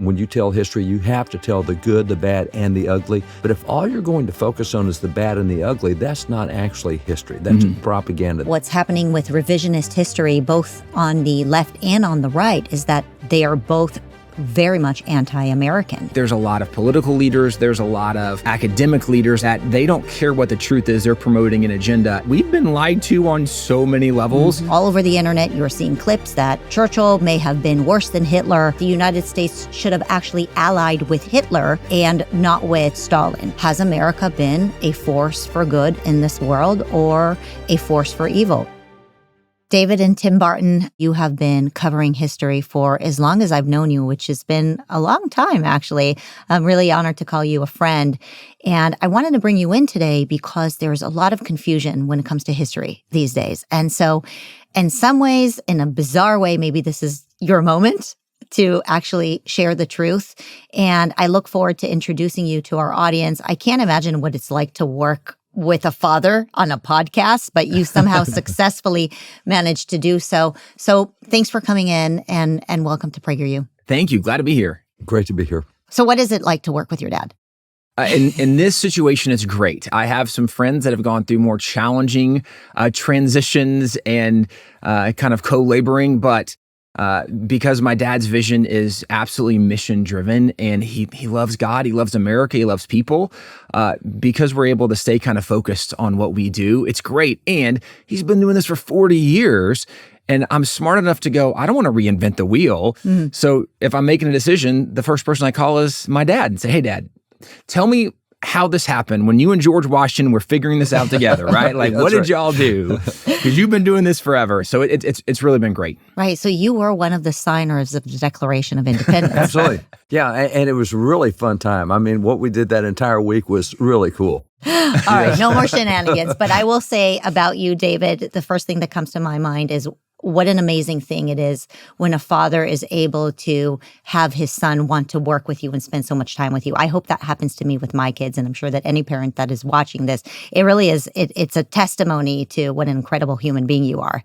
when you tell history, you have to tell the good, the bad, and the ugly. But if all you're going to focus on is the bad and the ugly, that's not actually history. That's propaganda. What's happening with revisionist history, both on the left and on the right, is that they are both very much anti-American. There's a lot of political leaders, there's a lot of academic leaders that they don't care what the truth is, they're promoting an agenda. We've been lied to on so many levels. All over the internet, you're seeing clips that Churchill may have been worse than Hitler. The United States should have actually allied with Hitler and not with Stalin. Has America been a force for good in this world or a force for evil? David and Tim Barton, you have been covering history for as long as I've known you, which has been a long time, actually. I'm really honored to call you a friend. And I wanted to bring you in today because there's a lot of confusion when it comes to history these days. And so in some ways, in a bizarre way, maybe this is your moment to actually share the truth. And I look forward to introducing you to our audience. I can't imagine what it's like to work with a father on a podcast, but you somehow successfully managed to do so. So thanks for coming in and welcome to PragerU. Thank you. Glad to be here. Great to be here. So what is it like to work with your dad? In this situation, it's great. I have some friends that have gone through more challenging transitions and kind of co-laboring, but because my dad's vision is absolutely mission-driven and he loves God, he loves America, he loves people, because we're able to stay kind of focused on what we do, it's great. And he's been doing this for 40 years, and I'm smart enough to go, I don't want to reinvent the wheel. So if I'm making a decision, the first person I call is my dad and say, hey, Dad, tell me how this happened when you and George Washington were figuring this out together, right? Like, what did y'all do? Because you've been doing this forever. So it's really been great. Right. So you were one of the signers of the Declaration of Independence. Absolutely. Yeah. And it was a really fun time. I mean, what we did that entire week was really cool. All right. No more shenanigans. But I will say about you, David, the first thing that comes to my mind is what an amazing thing it is when a father is able to have his son want to work with you and spend so much time with you. I hope that happens to me with my kids, and I'm sure that any parent that is watching this, it really is, it's a testimony to what an incredible human being you are.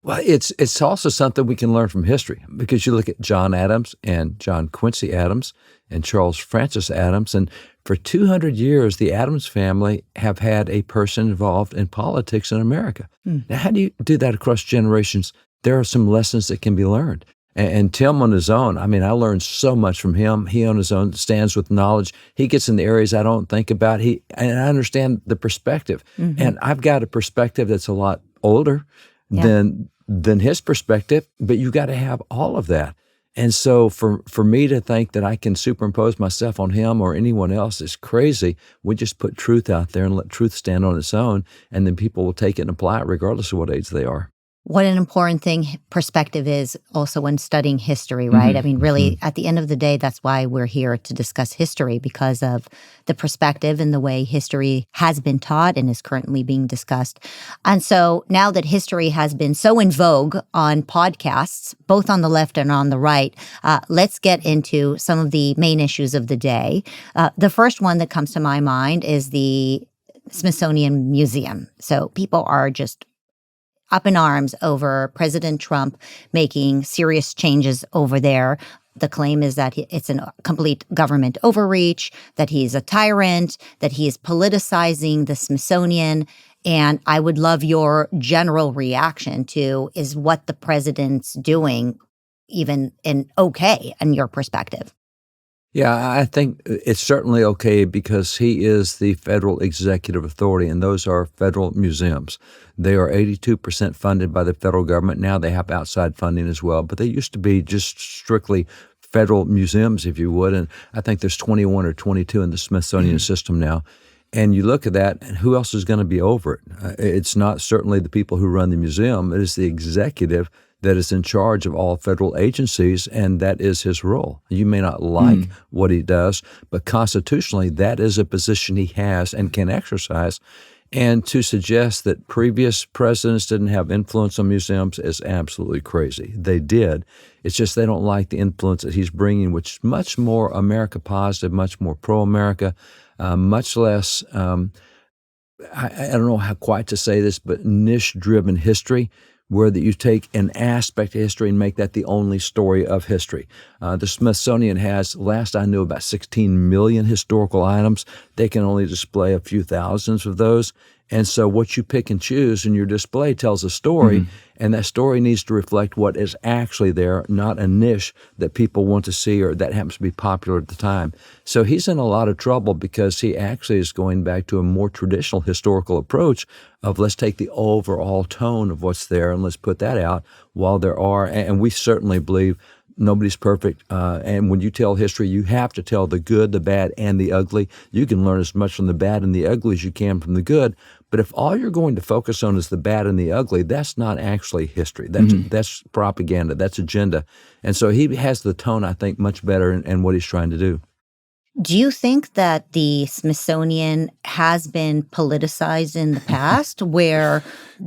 Well, it's also something we can learn from history, because you look at John Adams and John Quincy Adams and Charles Francis Adams, and for 200 years, the Adams family have had a person involved in politics in America. Now, how do you do that across generations? There are some lessons that can be learned. And Tim on his own, I mean, I learned so much from him. He on his own stands with knowledge. He gets in the areas I don't think about. And I understand the perspective. And I've got a perspective that's a lot older than his perspective, but you got to have all of that. And so for me to think that I can superimpose myself on him or anyone else is crazy. We just put truth out there and let truth stand on its own, and then people will take it and apply it regardless of what age they are. What an important thing perspective is also when studying history, right? I mean, really, at the end of the day, that's why we're here to discuss history, because of the perspective and the way history has been taught and is currently being discussed. And so now that history has been so in vogue on podcasts, both on the left and on the right, let's get into some of the main issues of the day. The first one that comes to my mind is the Smithsonian Museum. So people are just up in arms over President Trump making serious changes over there. The claim is that it's a complete government overreach, that he's a tyrant, that he is politicizing the Smithsonian. And I would love your general reaction to, is what the president's doing even okay in your perspective? Yeah, I think it's certainly okay, because he is the federal executive authority, and those are federal museums. They are 82% funded by the federal government. Now they have outside funding as well, but they used to be just strictly federal museums, if you would, and I think there's 21 or 22 in the Smithsonian system now. And you look at that, and who else is going to be over it? It's not certainly the people who run the museum. It is the executive that is in charge of all federal agencies, and that is his role. You may not like what he does, but constitutionally, that is a position he has and can exercise. And to suggest that previous presidents didn't have influence on museums is absolutely crazy. They did. It's just they don't like the influence that he's bringing, which is much more America positive, much more pro-America, much less, I don't know how quite to say this, but niche-driven history, where that you take an aspect of history and make that the only story of history. The Smithsonian has, last I knew, about 16 million historical items. They can only display a few thousands of those. And so what you pick and choose in your display tells a story, and that story needs to reflect what is actually there, not a niche that people want to see or that happens to be popular at the time. So he's in a lot of trouble because he actually is going back to a more traditional historical approach of let's take the overall tone of what's there and let's put that out while there are, and we certainly believe nobody's perfect. And when you tell history, you have to tell the good, the bad, and the ugly. You can learn as much from the bad and the ugly as you can from the good. But if all you're going to focus on is the bad and the ugly, that's not actually history. That's propaganda. That's agenda. And so he has the tone, I think, much better in what he's trying to do. Do you think that the Smithsonian has been politicized in the past, where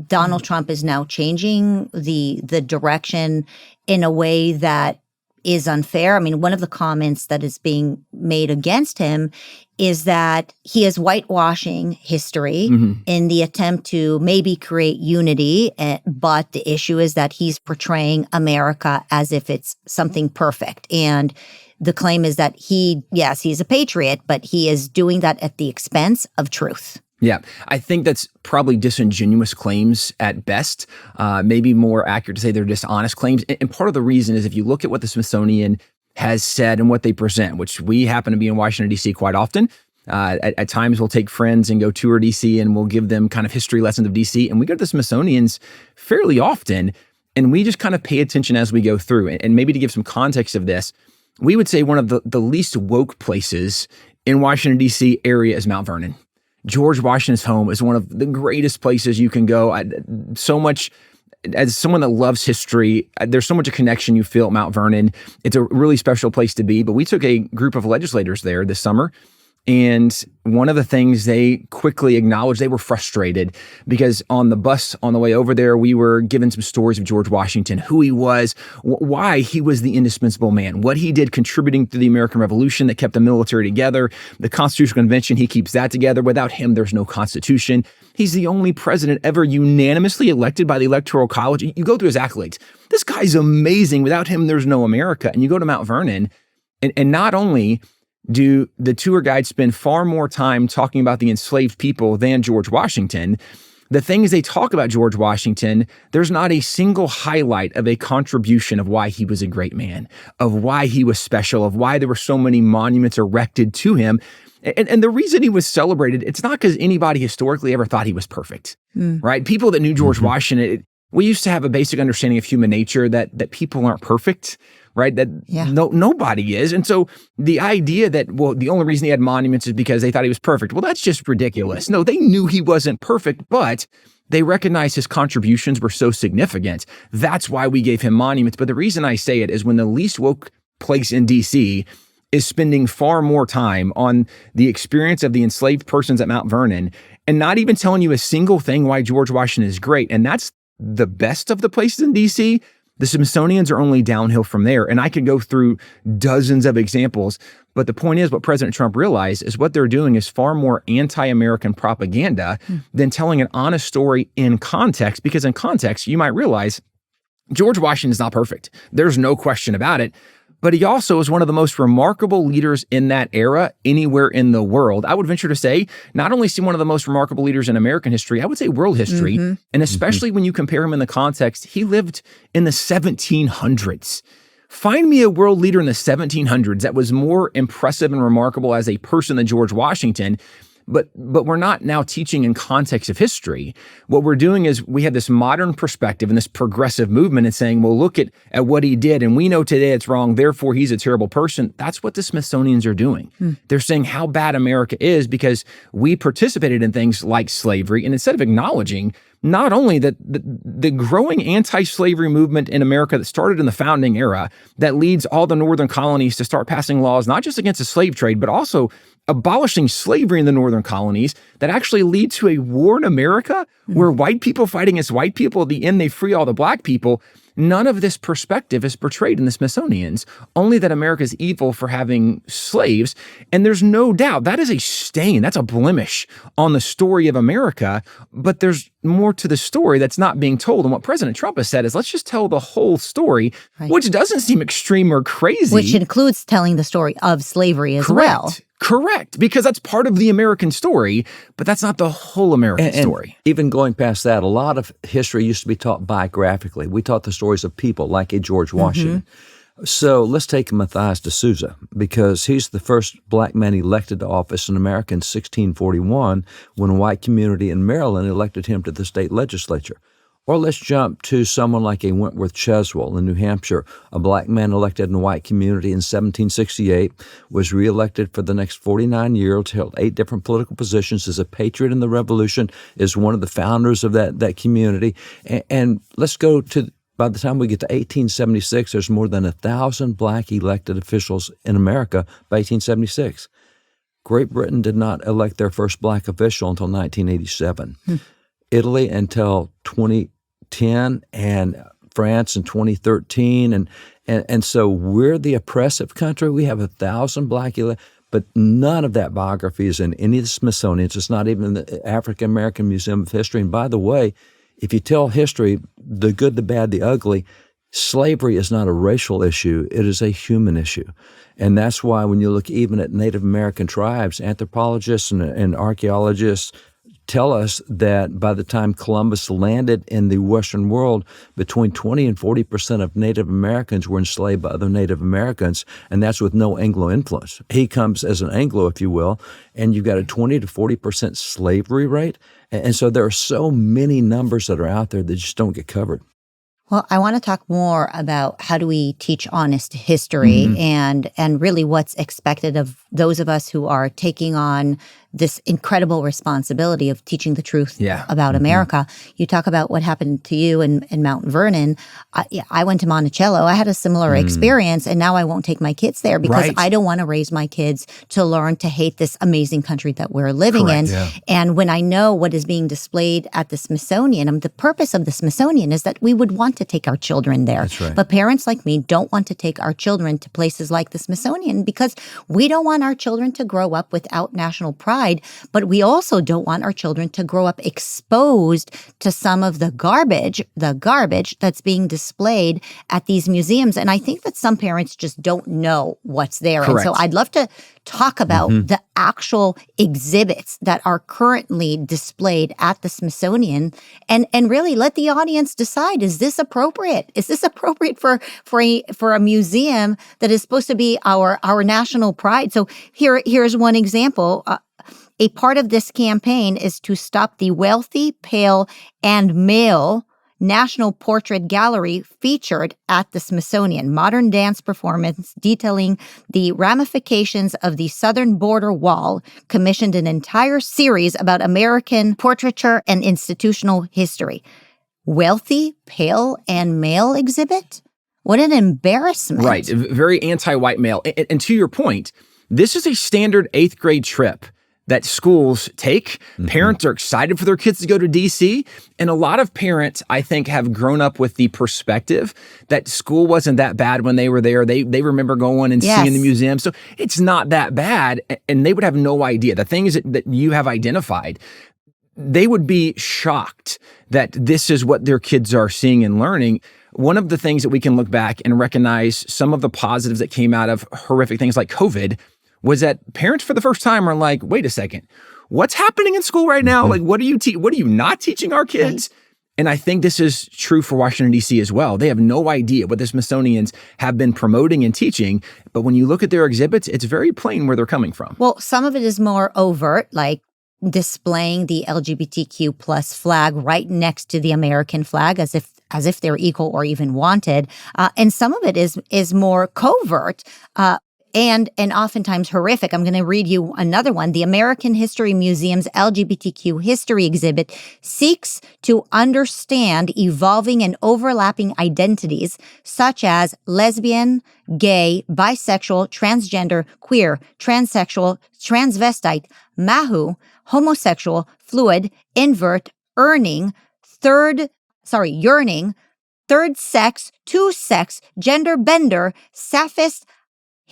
Donald Trump is now changing the direction in a way that is unfair? I mean, one of the comments that is being made against him is that he is whitewashing history in the attempt to maybe create unity, but the issue is that he's portraying America as if it's something perfect. And the claim is that he's a patriot, but he is doing that at the expense of truth. Yeah, I think that's probably disingenuous claims at best. Maybe more accurate to say they're dishonest claims. And part of the reason is if you look at what the Smithsonian has said and what they present, which we happen to be in Washington, D.C. quite often. At times we'll take friends and go tour D.C. and we'll give them kind of history lessons of D.C. And we go to the Smithsonian's fairly often, and we just kind of pay attention as we go through. And maybe to give some context of this, we would say one of the least woke places in Washington, D.C. area is Mount Vernon. George Washington's home is one of the greatest places you can go. So much, as someone that loves history, there's so much a connection you feel at Mount Vernon. It's a really special place to be. But we took a group of legislators there this summer, and one of the things they quickly acknowledged, they were frustrated because on the bus on the way over there, we were given some stories of George Washington, who he was, why he was the indispensable man, what he did contributing to the American Revolution that kept the military together, the Constitutional Convention, he keeps that together. Without him, there's no Constitution. He's the only president ever unanimously elected by the Electoral College. You go through his accolades. This guy's amazing. Without him, there's no America. And you go to Mount Vernon, and not only do the tour guides spend far more time talking about the enslaved people than George Washington, the things they talk about George Washington, there's not a single highlight of a contribution of why he was a great man, of why he was special, of why there were so many monuments erected to him. And the reason he was celebrated, it's not because anybody historically ever thought he was perfect, right? People that knew George Washington, we used to have a basic understanding of human nature that people aren't perfect, right? That nobody is. And so the idea that, well, the only reason he had monuments is because they thought he was perfect. Well, that's just ridiculous. No, they knew he wasn't perfect, but they recognized his contributions were so significant. That's why we gave him monuments. But the reason I say it is when the least woke place in DC is spending far more time on the experience of the enslaved persons at Mount Vernon and not even telling you a single thing why George Washington is great. And that's the best of the places in DC. The Smithsonians are only downhill from there. And I could go through dozens of examples. But the point is, what President Trump realized is what they're doing is far more anti-American propaganda than telling an honest story in context. Because in context, you might realize George Washington is not perfect. There's no question about it. But he also is one of the most remarkable leaders in that era anywhere in the world. I would venture to say, not only is he one of the most remarkable leaders in American history, I would say world history. And especially when you compare him in the context, he lived in the 1700s. Find me a world leader in the 1700s that was more impressive and remarkable as a person than George Washington. But we're not now teaching in context of history. What we're doing is we have this modern perspective and this progressive movement and saying, well, look at what he did. And we know today it's wrong. Therefore, he's a terrible person. That's what the Smithsonians are doing. They're saying how bad America is because we participated in things like slavery. And instead of acknowledging not only that the growing anti-slavery movement in America that started in the founding era that leads all the northern colonies to start passing laws, not just against the slave trade, but also abolishing slavery in the northern colonies that actually lead to a war in America where white people fight against white people. At the end, they free all the black people. None of this perspective is portrayed in the Smithsonian's, only that America is evil for having slaves. And there's no doubt that is a stain, that's a blemish on the story of America. But there's more to the story that's not being told. And what President Trump has said is, let's just tell the whole story, which doesn't seem extreme or crazy. Which includes telling the story of slavery as well. Correct, because that's part of the American story, but that's not the whole American story. Even going past that, a lot of history used to be taught biographically. We taught the stories of people like a George Washington. So let's take Matthias de Souza, because he's the first black man elected to office in America in 1641 when a white community in Maryland elected him to the state legislature. Or let's jump to someone like a Wentworth Cheswell in New Hampshire, a black man elected in a white community in 1768, was reelected for the next 49 years, held 8 different political positions, is a patriot in the Revolution, is one of the founders of that community. And let's go to, by the time we get to 1876, there's more than 1,000 black elected officials in America by 1876. Great Britain did not elect their first black official until 1987. Italy until 2010, and France in 2013. And so we're the oppressive country. We have 1,000 black but none of that biography is in any of the Smithsonians. It's not even in the African American Museum of History. And by the way, if you tell history, the good, the bad, the ugly, slavery is not a racial issue. It is a human issue. And that's why when you look even at Native American tribes, anthropologists and archaeologists tell us that by the time Columbus landed in the Western world, between 20 and 40% of Native Americans were enslaved by other Native Americans, and that's with no Anglo influence. He comes as an Anglo, if you will, and you've got a 20 to 40% slavery rate. And so there are so many numbers that are out there that just don't get covered. Well, I want to talk more about how do we teach honest history and really what's expected of those of us who are taking on this incredible responsibility of teaching the truth about America. You talk about what happened to you in Mount Vernon. I went to Monticello. I had a similar experience, and now I won't take my kids there because I don't want to raise my kids to learn to hate this amazing country that we're living in. Yeah. And when I know what is being displayed at the Smithsonian, the purpose of the Smithsonian is that we would want to take our children there. That's right. But parents like me don't want to take our children to places like the Smithsonian because we don't want our children to grow up without national pride. But we also don't want our children to grow up exposed to some of the garbage that's being displayed at these museums. And I think that some parents just don't know what's there. Correct. And so I'd love to talk about the actual exhibits that are currently displayed at the Smithsonian and really let the audience decide, is this appropriate? Is this appropriate for a museum that is supposed to be our national pride? So here's one example. A part of this campaign is to stop the wealthy, pale, and male National Portrait Gallery featured at the Smithsonian. Modern dance performance detailing the ramifications of the southern border wall commissioned an entire series about American portraiture and institutional history. Wealthy, pale, and male exhibit? What an embarrassment. Right. Very anti-white male. And to your point, this is a standard 8th grade trip that schools take. Parents are excited for their kids to go to D.C. And a lot of parents, I think, have grown up with the perspective that school wasn't that bad when they were there. They remember going and seeing the museum. So it's not that bad. And they would have no idea. The things that you have identified, they would be shocked that this is what their kids are seeing and learning. One of the things that we can look back and recognize some of the positives that came out of horrific things like COVID was that parents for the first time are like, wait a second, what's happening in school right now? Like, what are you not teaching our kids? Right. And I think this is true for Washington, D.C. as well. They have no idea what the Smithsonians have been promoting and teaching. But when you look at their exhibits, it's very plain where they're coming from. Well, some of it is more overt, like displaying the LGBTQ plus flag right next to the American flag as if they're equal or even wanted. And some of it is more covert. And oftentimes horrific. I'm going to read you another one. The American History Museum's LGBTQ history exhibit seeks to understand evolving and overlapping identities such as lesbian, gay, bisexual, transgender, queer, transsexual, transvestite, mahu, homosexual, fluid, invert, yearning, third sex, two-sex, gender bender, sapphic,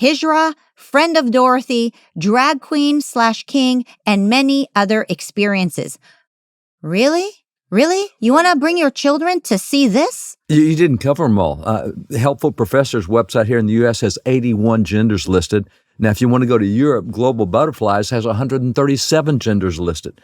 Hijra, friend of Dorothy, drag queen / king, and many other experiences. Really? Really? You want to bring your children to see this? You didn't cover them all. Helpful Professor's website here in the U.S. has 81 genders listed. Now, if you want to go to Europe, Global Butterflies has 137 genders listed.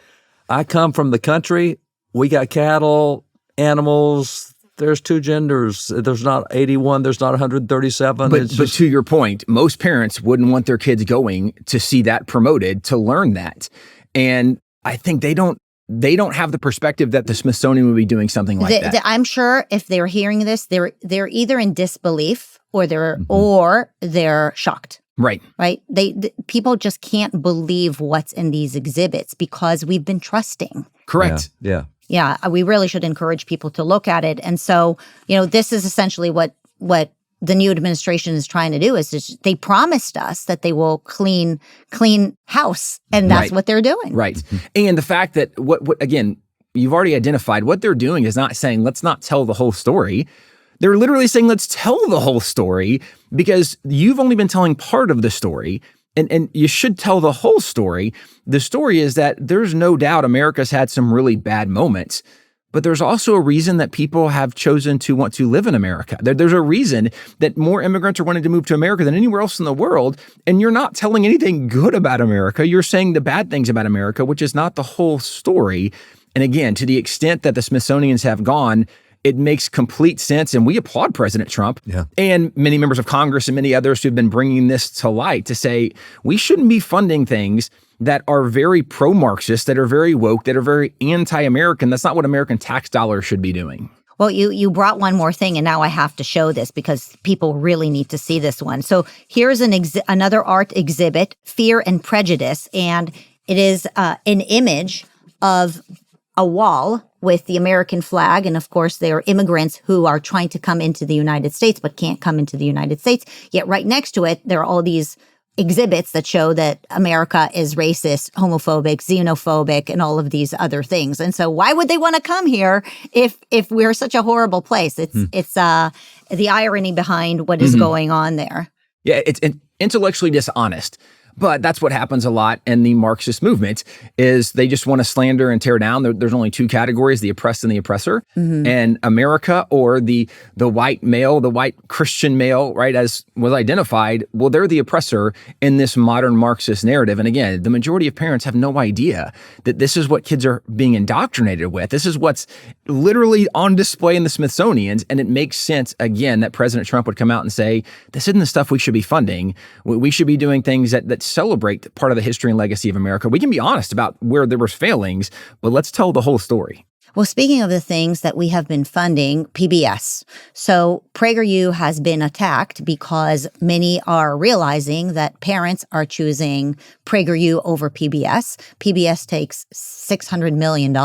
I come from the country. We got cattle, animals. There's 2 genders. There's not 81. There's not 137. But to your point, most parents wouldn't want their kids going to see that promoted, to learn that. And I think they don't have the perspective that the Smithsonian would be doing something like that. I'm sure if they're hearing this, they're either in disbelief or they're shocked. Right. Right. People just can't believe what's in these exhibits because we've been trusting. Correct. Yeah. Yeah. We really should encourage people to look at it. And so, this is essentially what the new administration is trying to do is they promised us that they will clean house, and that's what they're doing. Right. And the fact that what again, you've already identified what they're doing is not saying, let's not tell the whole story. They're literally saying, let's tell the whole story, because you've only been telling part of the story. And you should tell the whole story. The story is that there's no doubt America's had some really bad moments, but there's also a reason that people have chosen to want to live in America. There's a reason that more immigrants are wanting to move to America than anywhere else in the world. And you're not telling anything good about America. You're saying the bad things about America, which is not the whole story. And again, to the extent that the Smithsonians have gone, it makes complete sense. And we applaud President Trump and many members of Congress and many others who've been bringing this to light to say, we shouldn't be funding things that are very pro-Marxist, that are very woke, that are very anti-American. That's not what American tax dollars should be doing. Well, you brought one more thing, and now I have to show this because people really need to see this one. So here's another art exhibit, Fear and Prejudice, and it is an image of a wall with the American flag. And of course, there are immigrants who are trying to come into the United States but can't come into the United States. Yet right next to it, there are all these exhibits that show that America is racist, homophobic, xenophobic, and all of these other things. And so why would they want to come here if we're such a horrible place? It's the irony behind what is going on there. Yeah, it's intellectually dishonest. But that's what happens a lot in the Marxist movement is they just want to slander and tear down. There's only 2 categories, the oppressed and the oppressor. And America, or the white male, the white Christian male, right, as was identified, well, they're the oppressor in this modern Marxist narrative. And again, the majority of parents have no idea that this is what kids are being indoctrinated with. This is what's literally on display in the Smithsonian's. And it makes sense, again, that President Trump would come out and say, this isn't the stuff we should be funding. We should be doing things that celebrate part of the history and legacy of America. We can be honest about where there was failings, but let's tell the whole story. Well, speaking of the things that we have been funding, PBS. So PragerU has been attacked because many are realizing that parents are choosing PragerU over PBS. PBS takes $600 million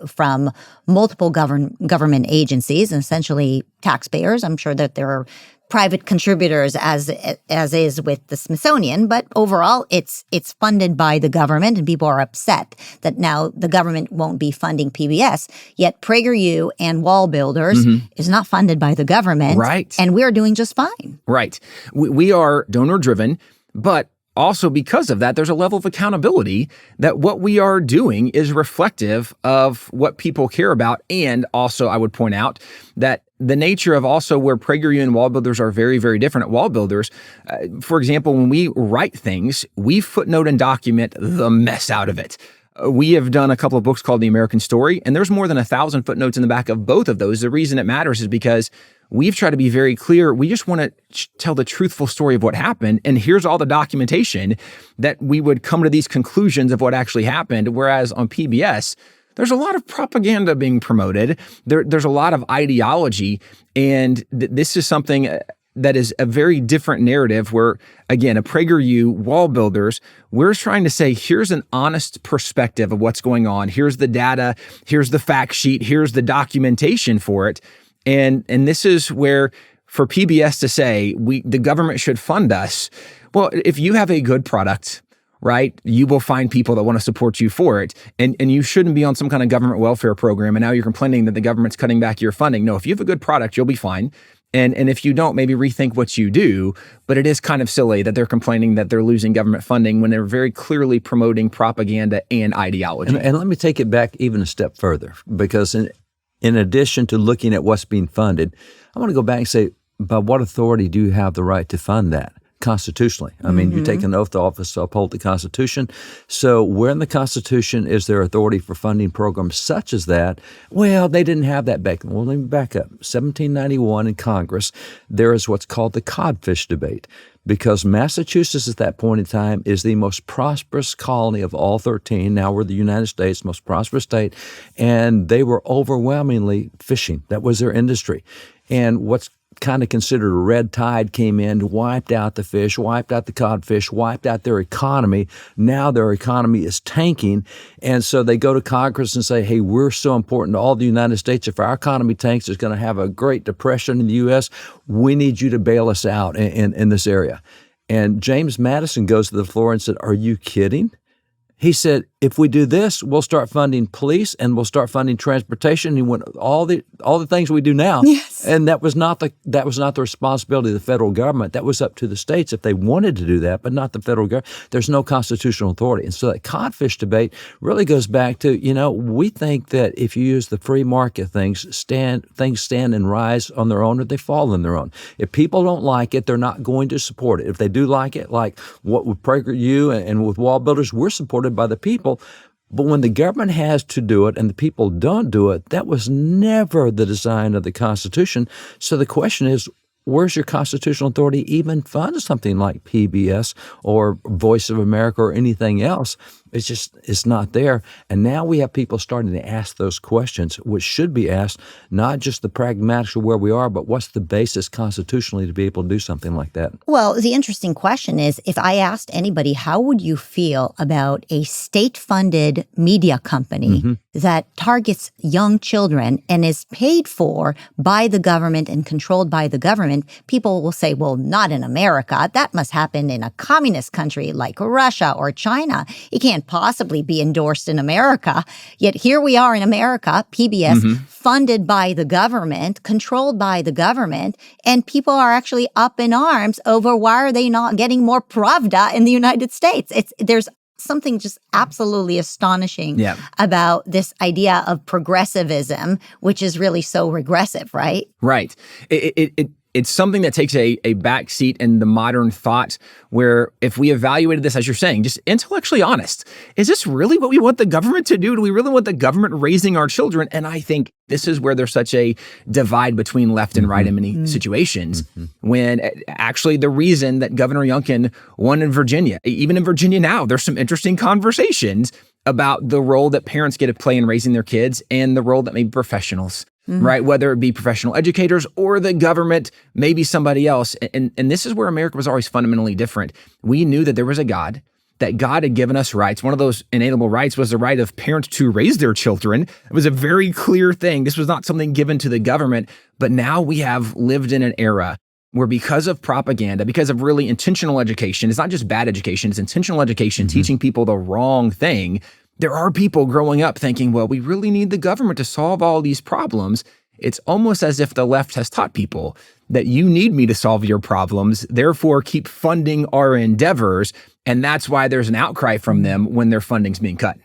from multiple government agencies, and essentially taxpayers. I'm sure that there are private contributors as is with the Smithsonian, but overall it's funded by the government, and people are upset that now the government won't be funding PBS. Yet PragerU and WallBuilders is not funded by the government, right? And we're doing just fine, right? We are donor driven, but also because of that, there's a level of accountability that what we are doing is reflective of what people care about. And also, I would point out that the nature of also where PragerU and WallBuilders are very, very different. At WallBuilders, for example, when we write things, we footnote and document the mess out of it. We have done a couple of books called The American Story, and there's more than 1,000 footnotes in the back of both of those. The reason it matters is because we've tried to be very clear. We just want to tell the truthful story of what happened. And here's all the documentation that we would come to these conclusions of what actually happened. Whereas on PBS, there's a lot of propaganda being promoted. There's a lot of ideology. And this is something that is a very different narrative where, again, a PragerU, WallBuilders, we're trying to say, here's an honest perspective of what's going on. Here's the data. Here's the fact sheet. Here's the documentation for it. And this is where, for PBS to say, the government should fund us. Well, if you have a good product, right, you will find people that want to support you for it. And you shouldn't be on some kind of government welfare program. And now you're complaining that the government's cutting back your funding. No, if you have a good product, you'll be fine. And if you don't, maybe rethink what you do. But it is kind of silly that they're complaining that they're losing government funding when they're very clearly promoting propaganda and ideology. And let me take it back even a step further, because in addition to looking at what's being funded, I want to go back and say, by what authority do you have the right to fund that? Constitutionally. I mean, you take an oath of office to uphold the Constitution. So where in the Constitution is there authority for funding programs such as that? Well, they didn't have that back then. Well, let me back up. 1791 in Congress, there is what's called the codfish debate, because Massachusetts at that point in time is the most prosperous colony of all 13. Now we're the United States, most prosperous state, and they were overwhelmingly fishing. That was their industry. And what's kind of considered a red tide came in, wiped out the fish, wiped out the codfish, wiped out their economy. Now their economy is tanking. And so they go to Congress and say, hey, we're so important to all the United States. If our economy tanks, it's going to have a Great Depression in the U.S. We need you to bail us out in this area. And James Madison goes to the floor and said, are you kidding? He said, if we do this, we'll start funding police and we'll start funding transportation. He went all the things we do now. Yes. And that was not the responsibility of the federal government. That was up to the states if they wanted to do that, but not the federal government. There's no constitutional authority. And so that codfish debate really goes back to, we think that if you use the free market, things stand and rise on their own, or they fall on their own. If people don't like it, they're not going to support it. If they do like it, like what with PragerU and with WallBuilders, we're supported by the people. But when the government has to do it and the people don't do it, that was never the design of the Constitution. So the question is, where's your constitutional authority even fund something like PBS or Voice of America or anything else? It's not there. And now we have people starting to ask those questions, which should be asked, not just the pragmatics of where we are, but what's the basis constitutionally to be able to do something like that? Well, the interesting question is, if I asked anybody, how would you feel about a state-funded media company that targets young children and is paid for by the government and controlled by the government? People will say, well, not in America. That must happen in a communist country like Russia or China. It can't possibly be endorsed in America. Yet here we are in America, PBS, funded by the government, controlled by the government, and people are actually up in arms over why are they not getting more Pravda in the United States. There's something just absolutely astonishing about this idea of progressivism, which is really so regressive, right? Right. It's something that takes a back seat in the modern thought, where if we evaluated this, as you're saying, just intellectually honest, is this really what we want the government to do? Do we really want the government raising our children? And I think this is where there's such a divide between left and right in many situations, when actually the reason that Governor Youngkin won in Virginia, even in Virginia now, there's some interesting conversations about the role that parents get to play in raising their kids and the role that maybe professionals, right? Whether it be professional educators or the government, maybe somebody else. And this is where America was always fundamentally different. We knew that there was a God, that God had given us rights. One of those inalienable rights was the right of parents to raise their children. It was a very clear thing. This was not something given to the government. But now we have lived in an era where, because of propaganda, because of really intentional education, it's not just bad education, it's intentional education, teaching people the wrong thing. There are people growing up thinking, well, we really need the government to solve all these problems. It's almost as if the left has taught people that you need me to solve your problems, therefore keep funding our endeavors. And that's why there's an outcry from them when their funding's being cut.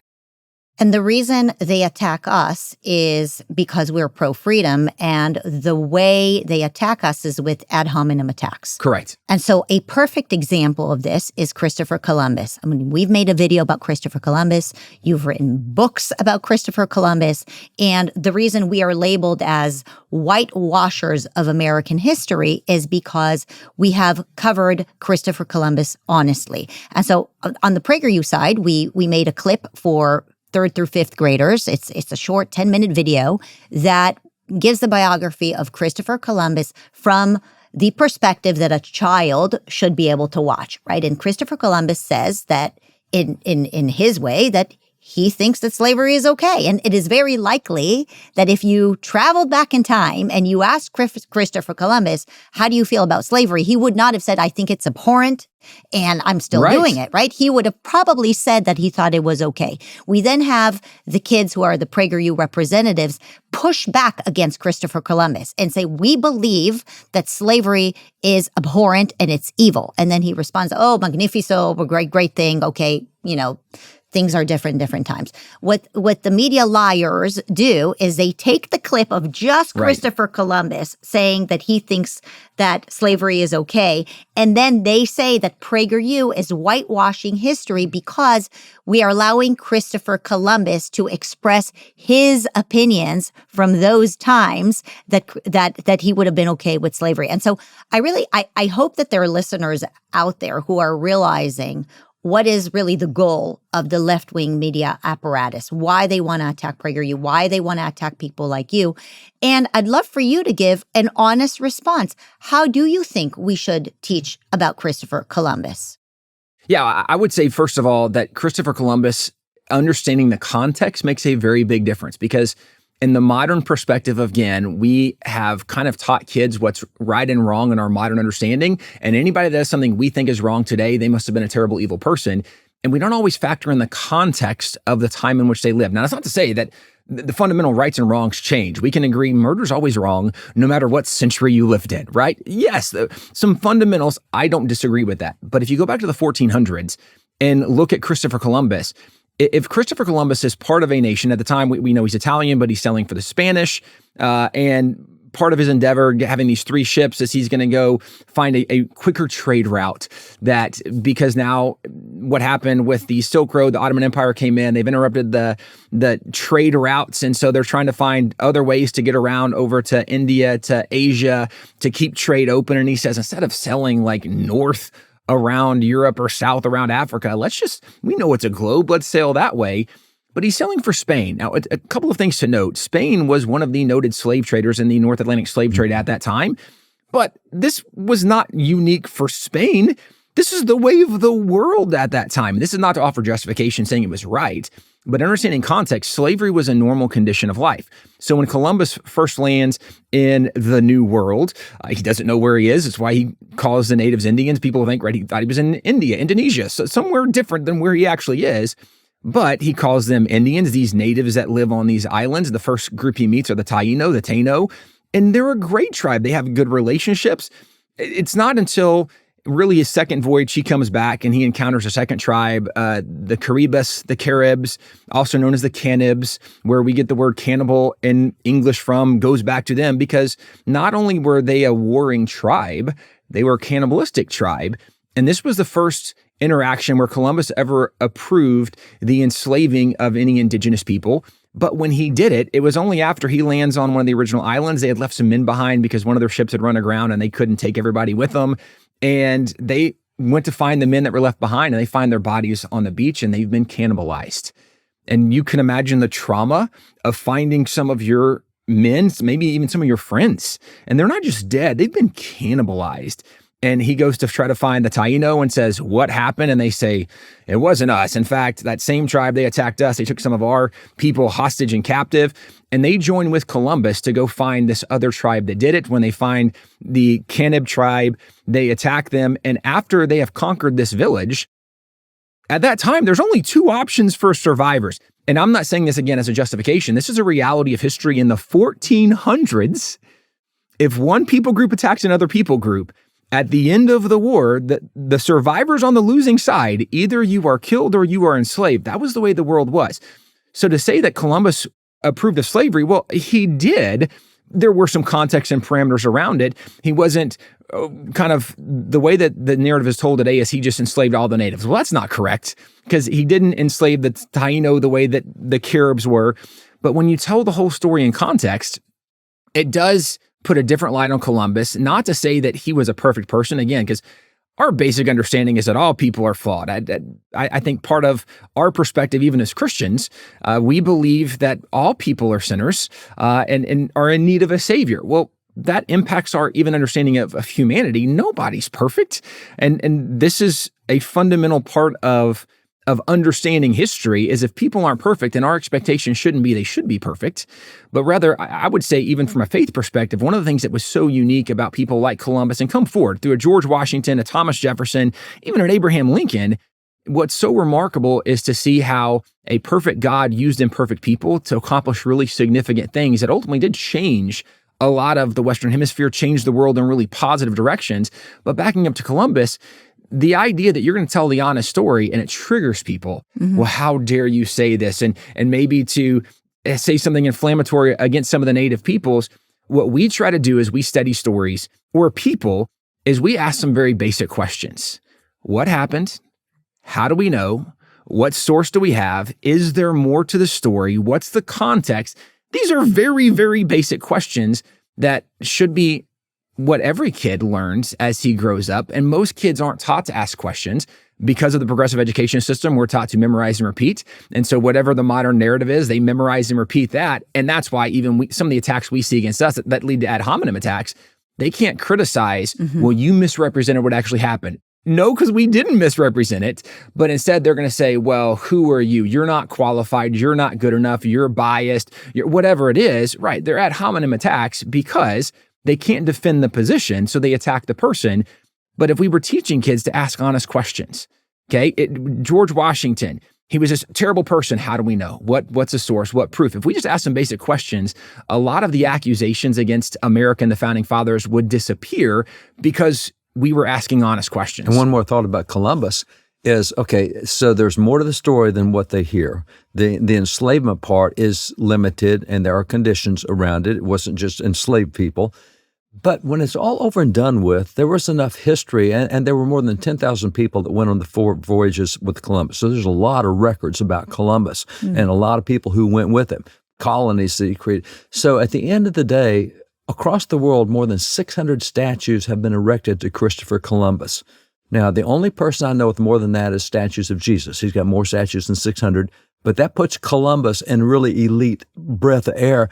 And the reason they attack us is because we're pro-freedom, and the way they attack us is with ad hominem attacks. Correct. And so a perfect example of this is Christopher Columbus. I mean, we've made a video about Christopher Columbus. You've written books about Christopher Columbus. And the reason we are labeled as whitewashers of American history is because we have covered Christopher Columbus honestly. And so on the PragerU side, we made a clip for 3rd through 5th graders. It's a short 10-minute video that gives the biography of Christopher Columbus from the perspective that a child should be able to watch, right? And Christopher Columbus says that in his way that he thinks that slavery is okay. And it is very likely that if you traveled back in time and you asked Christopher Columbus, how do you feel about slavery? He would not have said, I think it's abhorrent and I'm still doing it, right? He would have probably said that he thought it was okay. We then have the kids who are the PragerU representatives push back against Christopher Columbus and say, we believe that slavery is abhorrent and it's evil. And then he responds, oh, magnifico, great thing. Okay, things are different times. What the media liars do is they take the clip of just Christopher Columbus saying that he thinks that slavery is okay, and then they say that PragerU is whitewashing history because we are allowing Christopher Columbus to express his opinions from those times that he would have been okay with slavery. And so I hope that there are listeners out there who are realizing what is really the goal of the left-wing media apparatus, why they want to attack PragerU, why they want to attack people like you. And I'd love for you to give an honest response. How do you think we should teach about Christopher Columbus? Yeah, I would say, first of all, that Christopher Columbus, understanding the context makes a very big difference, because in the modern perspective, again, we have kind of taught kids what's right and wrong in our modern understanding. And anybody that does something we think is wrong today, they must have been a terrible, evil person. And we don't always factor in the context of the time in which they live. Now, that's not to say that the fundamental rights and wrongs change. We can agree murder's always wrong, no matter what century you lived in, right? Yes, some fundamentals, I don't disagree with that. But if you go back to the 1400s and look at Christopher Columbus, if Christopher Columbus is part of a nation, at the time we know he's Italian, but he's sailing for the Spanish, and part of his endeavor, having these 3 ships, is he's going to go find a quicker trade route. That because now what happened with the Silk Road, the Ottoman Empire came in, they've interrupted the trade routes, and so they're trying to find other ways to get around over to India, to Asia, to keep trade open. And he says, instead of selling like north around Europe or south around Africa, we know it's a globe, let's sail that way. But he's sailing for Spain. Now, a couple of things to note. Spain was one of the noted slave traders in the North Atlantic slave trade at that time. But this was not unique for Spain. This is the way of the world at that time. This is not to offer justification saying it was right, but understanding context, slavery was a normal condition of life. So when Columbus first lands in the New World, he doesn't know where he is. That's why he calls the natives Indians. People think, he thought he was in India, Indonesia, so somewhere different than where he actually is. But he calls them Indians, these natives that live on these islands. The first group he meets are the Taino, the Taino, and they're a great tribe. They have good relationships. It's not until really his second voyage, he comes back and he encounters a second tribe, the Caribs, also known as the Cannibals, where we get the word cannibal in English from, goes back to them, because not only were they a warring tribe, they were a cannibalistic tribe. And this was the first interaction where Columbus ever approved the enslaving of any indigenous people. But when he did it, it was only after he lands on one of the original islands. They had left some men behind because one of their ships had run aground and they couldn't take everybody with them. And they went to find the men that were left behind, and they find their bodies on the beach and they've been cannibalized. And you can imagine the trauma of finding some of your men, maybe even some of your friends, and they're not just dead, they've been cannibalized. And he goes to try to find the Taino and says, what happened? And they say, it wasn't us. In fact, that same tribe, they attacked us. They took some of our people hostage and captive. And they join with Columbus to go find this other tribe that did it. When they find the Cannibal tribe, they attack them. And after they have conquered this village, at that time, there's only 2 options for survivors. And I'm not saying this again as a justification. This is a reality of history in the 1400s. If one people group attacks another people group, at the end of the war, the survivors on the losing side, either you are killed or you are enslaved. That was the way the world was. So to say that Columbus approved of slavery, well, he did. There were some context and parameters around it. He wasn't kind of the way that the narrative is told today is he just enslaved all the natives. Well, that's not correct, because he didn't enslave the Taino the way that the Caribs were. But when you tell the whole story in context, it does put a different light on Columbus. Not to say that he was a perfect person, again, because our basic understanding is that all people are flawed. I think part of our perspective, even as Christians, we believe that all people are sinners and are in need of a savior. Well, that impacts our even understanding of humanity. Nobody's perfect. And this is a fundamental part of of understanding history is if people aren't perfect, and our expectation shouldn't be they should be perfect, but rather I would say even from a faith perspective, one of the things that was so unique about people like Columbus and come forward through a George Washington, a Thomas Jefferson, even an Abraham Lincoln, what's so remarkable is to see how a perfect God used imperfect people to accomplish really significant things that ultimately did change a lot of the Western Hemisphere, changed the world in really positive directions. But backing up to Columbus, the idea that you're going to tell the honest story and it triggers people, well, how dare you say this? And maybe to say something inflammatory against some of the native peoples, what we try to do as we study stories or people is we ask some very basic questions. What happened? How do we know? What source do we have? Is there more to the story? What's the context? These are very, very basic questions that should be what every kid learns as he grows up. And most kids aren't taught to ask questions because of the progressive education system. We're taught to memorize and repeat. And so whatever the modern narrative is, they memorize and repeat that. And that's why even some of the attacks we see against us that lead to ad hominem attacks, they can't criticize, well, you misrepresented what actually happened. No, because we didn't misrepresent it, but instead they're going to say, well, who are you? You're not qualified. You're not good enough. You're biased. Whatever it is, right? They're ad hominem attacks because they can't defend the position, so they attack the person. But if we were teaching kids to ask honest questions, okay? George Washington, he was this terrible person. How do we know? What's the source? What proof? If we just ask some basic questions, a lot of the accusations against America and the founding fathers would disappear because we were asking honest questions. And one more thought about Columbus is, okay, so there's more to the story than what they hear. The enslavement part is limited and there are conditions around it. It wasn't just enslaved people. But when it's all over and done with, there was enough history, and there were more than 10,000 people that went on the 4 voyages with Columbus. So there's a lot of records about Columbus and a lot of people who went with him, colonies that he created. So at the end of the day, across the world, more than 600 statues have been erected to Christopher Columbus. Now, the only person I know with more than that is statues of Jesus. He's got more statues than 600, but that puts Columbus in really elite breath of air.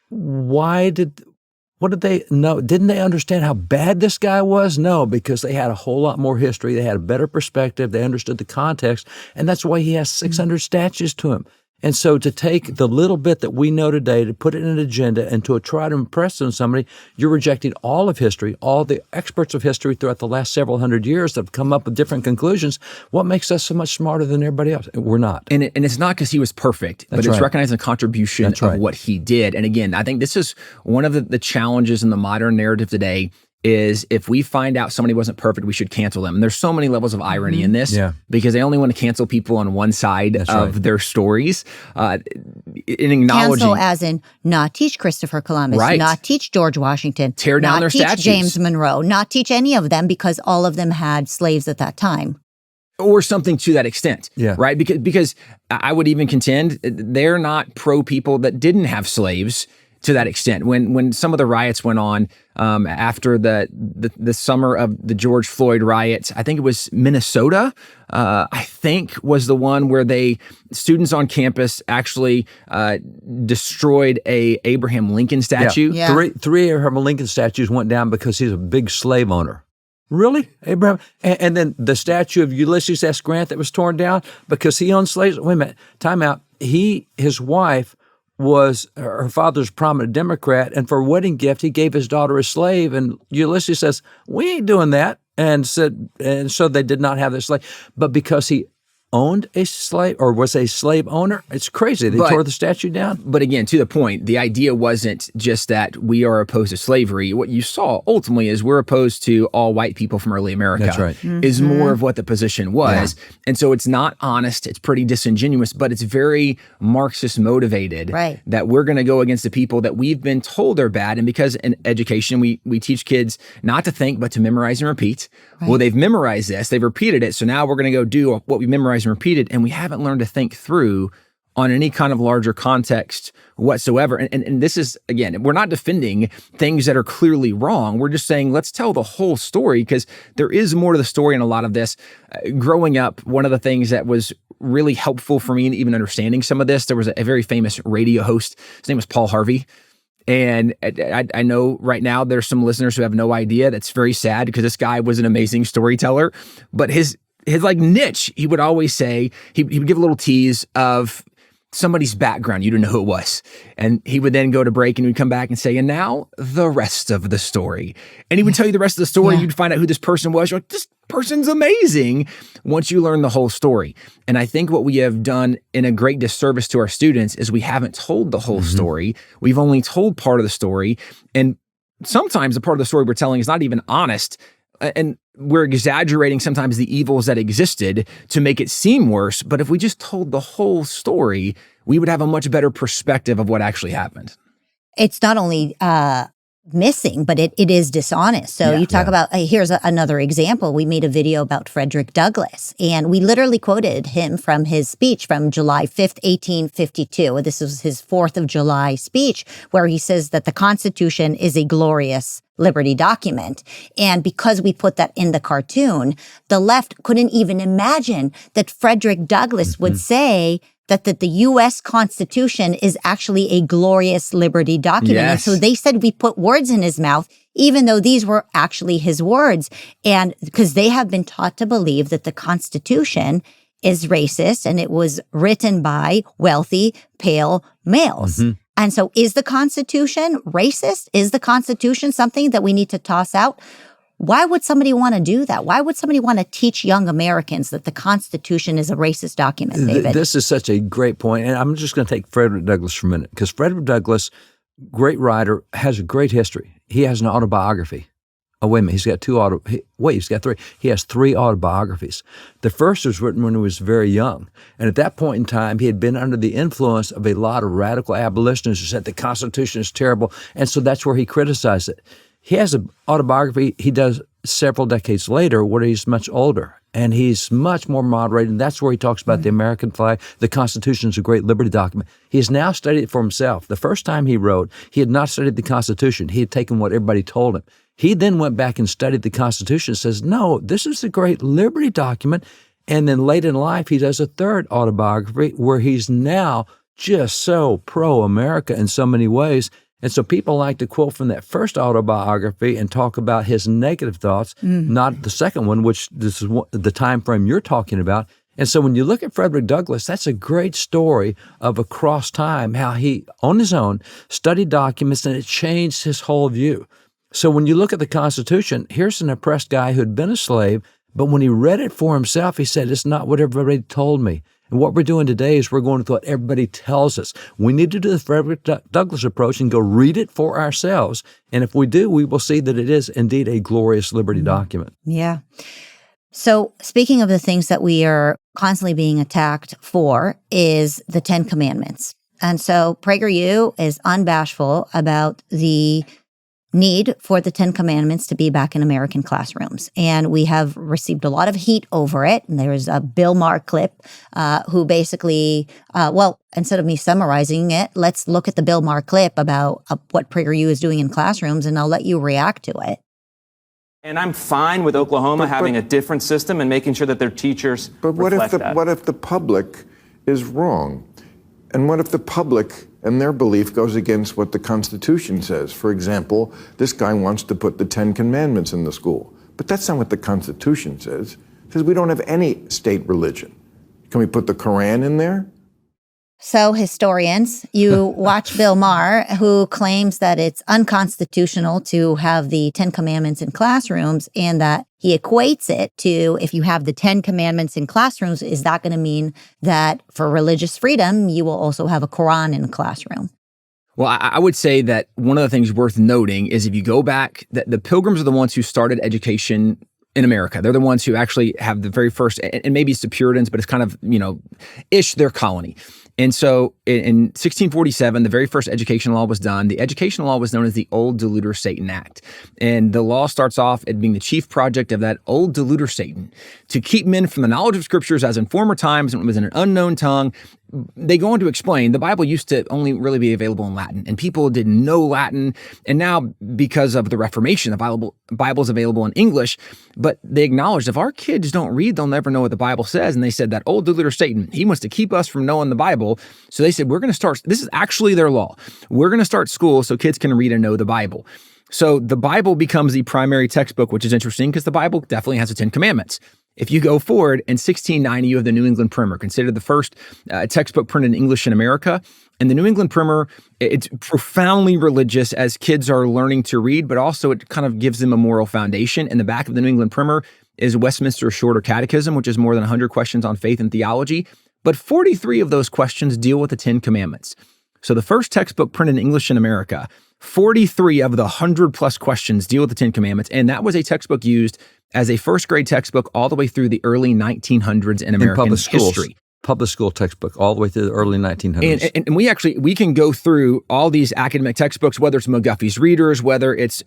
What did they know? Didn't they understand how bad this guy was? No, because they had a whole lot more history. They had a better perspective. They understood the context, and that's why he has 600 statues to him. And so to take the little bit that we know today, to put it in an agenda and to try to impress on somebody, you're rejecting all of history, all the experts of history throughout the last several hundred years that have come up with different conclusions. What makes us so much smarter than everybody else? We're not. And it's not because he was perfect, but it's recognizing the contribution of what he did. And again, I think this is one of the challenges in the modern narrative today is if we find out somebody wasn't perfect, we should cancel them. And there's so many levels of irony in this because they only want to cancel people on one side of their stories. In acknowledging— Cancel as in not teach Christopher Columbus, not teach George Washington, tear down their statues. Not teach James Monroe, not teach any of them because all of them had slaves at that time. Or something to that extent, right? Because I would even contend they're not pro people that didn't have slaves to that extent. When some of the riots went on after the summer of the George Floyd riots, I think it was Minnesota, I think was the one where students on campus actually destroyed a Abraham Lincoln statue. Yeah. Three Abraham Lincoln statues went down because he's a big slave owner. Really? Abraham? And then the statue of Ulysses S. Grant that was torn down because he owned slaves? Wait a minute, time out. His wife was her father's prominent Democrat, and for a wedding gift, he gave his daughter a slave, and Ulysses says, we ain't doing that, and so they did not have this slave. But because he owned a slave or was a slave owner, it's crazy. They tore the statue down. But again, to the point, the idea wasn't just that we are opposed to slavery. What you saw ultimately is we're opposed to all white people from early America. That's right. Is more of what the position was. Yeah. And so it's not honest, it's pretty disingenuous, but it's very Marxist motivated that we're going to go against the people that we've been told are bad. And because in education, we teach kids not to think, but to memorize and repeat. Well, they've memorized this, they've repeated it. So now we're going to go do what we memorized and repeated, and we haven't learned to think through on any kind of larger context whatsoever. And this is, again, we're not defending things that are clearly wrong. We're just saying, let's tell the whole story because there is more to the story in a lot of this. Growing up, one of the things that was really helpful for me in even understanding some of this, there was a very famous radio host. His name was Paul Harvey. And I know right now there's some listeners who have no idea. That's very sad because this guy was an amazing storyteller, but his his like niche. He would always say, he would give a little tease of somebody's background. You didn't know who it was. And he would then go to break and he'd come back and say, and now the rest of the story. And he would tell you the rest of the story. You'd find out who this person was. You're like, this person's amazing once you learn the whole story. And I think what we have done in a great disservice to our students is we haven't told the whole story. We've only told part of the story. And sometimes the part of the story we're telling is not even honest. And we're exaggerating sometimes the evils that existed to make it seem worse. But if we just told the whole story, we would have a much better perspective of what actually happened. It's not only missing, but it is dishonest. So you talk about, here's another example. We made a video about Frederick Douglass, and we literally quoted him from his speech from July 5th, 1852. This was his 4th of July speech, where he says that the Constitution is a glorious liberty document. And because we put that in the cartoon, the left couldn't even imagine that Frederick Douglass would say that the U.S. Constitution is actually a glorious liberty document. Yes. And so they said we put words in his mouth, even though these were actually his words. And because they have been taught to believe that the Constitution is racist and it was written by wealthy, pale males. And so is the Constitution racist? Is the Constitution something that we need to toss out? Why would somebody want to do that? Why would somebody want to teach young Americans that the Constitution is a racist document, David? This is such a great point. And I'm just going to take Frederick Douglass for a minute, because Frederick Douglass, great writer, has a great history. He has an autobiography. Oh, wait a minute. He's got three. He has 3 autobiographies. The first was written when he was very young. And at that point in time, he had been under the influence of a lot of radical abolitionists who said the Constitution is terrible. And so that's where he criticized it. He has an autobiography he does several decades later where he's much older and he's much more moderated. And that's where he talks about the American flag. The Constitution is a great liberty document. He has now studied it for himself. The first time he wrote, he had not studied the Constitution. He had taken what everybody told him. He then went back and studied the Constitution and says, no, this is a great liberty document. And then late in life, he does a third autobiography where he's now just so pro-America in so many ways. And so people like to quote from that first autobiography and talk about his negative thoughts, not the second one, which this is the time frame you're talking about. And so when you look at Frederick Douglass, that's a great story of across time, how he, on his own, studied documents and it changed his whole view. So when you look at the Constitution, here's an oppressed guy who'd been a slave, but when he read it for himself, he said, it's not what everybody told me. And what we're doing today is we're going with what everybody tells us. We need to do the Frederick Douglass approach and go read it for ourselves. And if we do, we will see that it is indeed a glorious liberty document. Yeah. So speaking of the things that we are constantly being attacked for is the 10 Commandments. And so PragerU is unbashful about the need for the 10 Commandments to be back in American classrooms. And we have received a lot of heat over it. And there's a Bill Maher clip who basically, instead of me summarizing it, let's look at the Bill Maher clip about what PragerU is doing in classrooms, and I'll let you react to it. And I'm fine with Oklahoma having a different system and making sure that their teachers reflect that. What if the public is wrong? And what if the public and their belief goes against what the Constitution says? For example, this guy wants to put the 10 Commandments in the school. But that's not what the Constitution says. It says we don't have any state religion. Can we put the Quran in there? So historians, you watch Bill Maher, who claims that it's unconstitutional to have the 10 Commandments in classrooms, and that he equates it to, if you have the 10 Commandments in classrooms, is that going to mean that for religious freedom, you will also have a Quran in a classroom? Well, I would say that one of the things worth noting is if you go back, the Pilgrims are the ones who started education in America. They're the ones who actually have the very first, and maybe it's the Puritans, but it's kind of, ish their colony. And so in 1647, the very first education law was done. The education law was known as the Old Deluder Satan Act. And the law starts off at being the chief project of that old deluder Satan to keep men from the knowledge of scriptures as in former times when it was in an unknown tongue. They go on to explain the Bible used to only really be available in Latin, and people didn't know Latin. And now, because of the Reformation, the Bible is available in English. But they acknowledged if our kids don't read, they'll never know what the Bible says. And they said that old deluder Satan, he wants to keep us from knowing the Bible. So they said, we're going to start, this is actually their law. We're going to start school so kids can read and know the Bible. So the Bible becomes the primary textbook, which is interesting because the Bible definitely has the 10 Commandments. If you go forward, in 1690, you have the New England Primer, considered the first textbook printed in English in America. And the New England Primer, it's profoundly religious as kids are learning to read, but also it kind of gives them a moral foundation. In the back of the New England Primer is Westminster Shorter Catechism, which is more than 100 questions on faith and theology. But 43 of those questions deal with the 10 Commandments. So the first textbook printed in English in America, 43 of the 100 plus questions deal with the 10 Commandments. And that was a textbook used as a first grade textbook all the way through the early 1900s in American history. Public school textbook all the way through the early 1900s. And we can go through all these academic textbooks, whether it's McGuffey's Readers, whether it's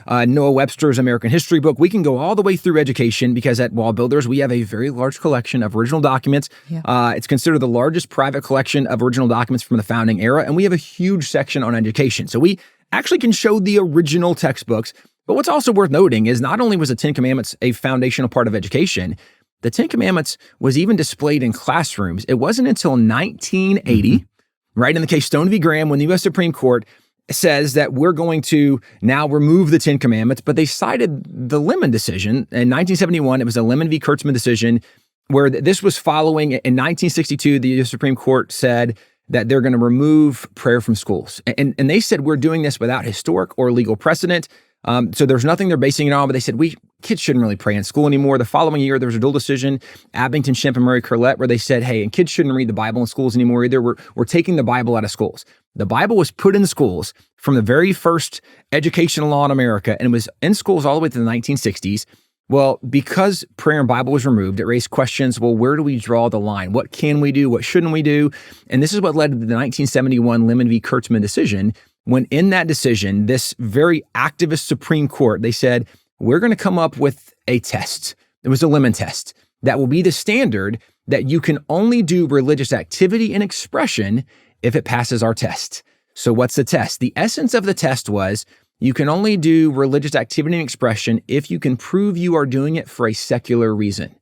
Noah Webster's American History book. We can go all the way through education because at WallBuilders, we have a very large collection of original documents. Yeah. It's considered the largest private collection of original documents from the founding era. And we have a huge section on education. So we actually can show the original textbooks. But what's also worth noting is not only was the 10 Commandments a foundational part of education, the 10 Commandments was even displayed in classrooms. It wasn't until 1980, right, in the case Stone v. Graham, when the U.S. Supreme Court says that we're going to now remove the 10 Commandments, but they cited the Lemon decision. In 1971, it was the Lemon v. Kurtzman decision, where this was following. In 1962, the U.S. Supreme Court said that they're going to remove prayer from schools. And they said we're doing this without historic or legal precedent. So there's nothing they're basing it on, but they said kids shouldn't really pray in school anymore. The following year, there was a dual decision, Abington, Shemp, and Murray Curlett, where they said, hey, and kids shouldn't read the Bible in schools anymore either. We're taking the Bible out of schools. The Bible was put in schools from the very first educational law in America, and it was in schools all the way to the 1960s. Well, because prayer and Bible was removed, it raised questions, well, where do we draw the line? What can we do? What shouldn't we do? And this is what led to the 1971 Lemon v. Kurtzman decision, when in that decision, this very activist Supreme Court, they said, we're going to come up with a test. It was a Lemon test that will be the standard that you can only do religious activity and expression if it passes our test. So what's the test? The essence of the test was you can only do religious activity and expression if you can prove you are doing it for a secular reason.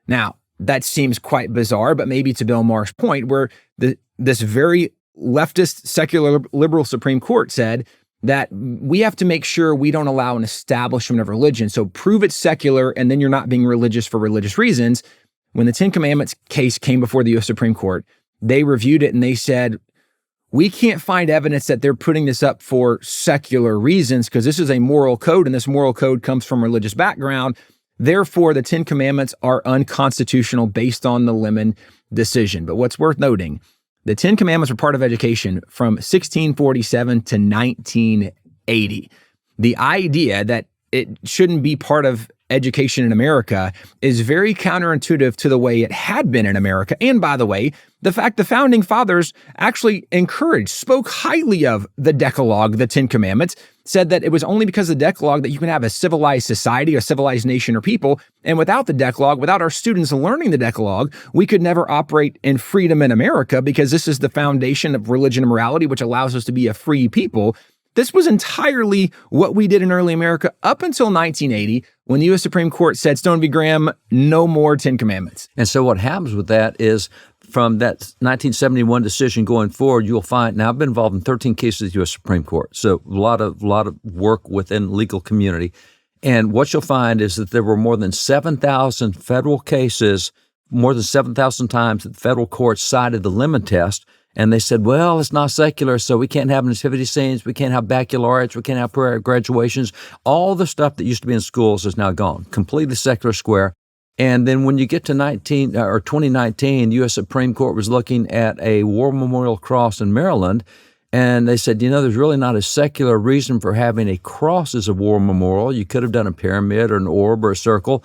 Now, that seems quite bizarre, but maybe to Bill Maher's point, where this very leftist, secular, liberal Supreme Court said that we have to make sure we don't allow an establishment of religion. So prove it's secular, and then you're not being religious for religious reasons. When the 10 Commandments case came before the U.S. Supreme Court, they reviewed it and they said, we can't find evidence that they're putting this up for secular reasons because this is a moral code, and this moral code comes from religious background. Therefore, the 10 Commandments are unconstitutional based on the Lemon decision. But what's worth noting, the 10 Commandments were part of education from 1647 to 1980. The idea that it shouldn't be part of education in America is very counterintuitive to the way it had been in America. And by the way, the fact the founding fathers actually spoke highly of the Decalogue, the 10 Commandments, said that it was only because of the Decalogue that you can have a civilized society, a civilized nation or people. And without the Decalogue, without our students learning the Decalogue, we could never operate in freedom in America because this is the foundation of religion and morality, which allows us to be a free people. This was entirely what we did in early America up until 1980, when the U.S. Supreme Court said, Stone v. Graham, no more 10 Commandments. And so what happens with that is from that 1971 decision going forward, you'll find, now I've been involved in 13 cases at the U.S. Supreme Court, so a lot of work within the legal community. And what you'll find is that there were more than 7,000 federal cases, more than 7,000 times that the federal courts cited the Lemon test. And they said, well, it's not secular, so we can't have nativity scenes, we can't have baccalaureates, we can't have prayer graduations. All the stuff that used to be in schools is now gone, completely secular square. And then when you get to 2019, the U.S. Supreme Court was looking at a war memorial cross in Maryland, and they said, there's really not a secular reason for having a cross as a war memorial. You could have done a pyramid or an orb or a circle,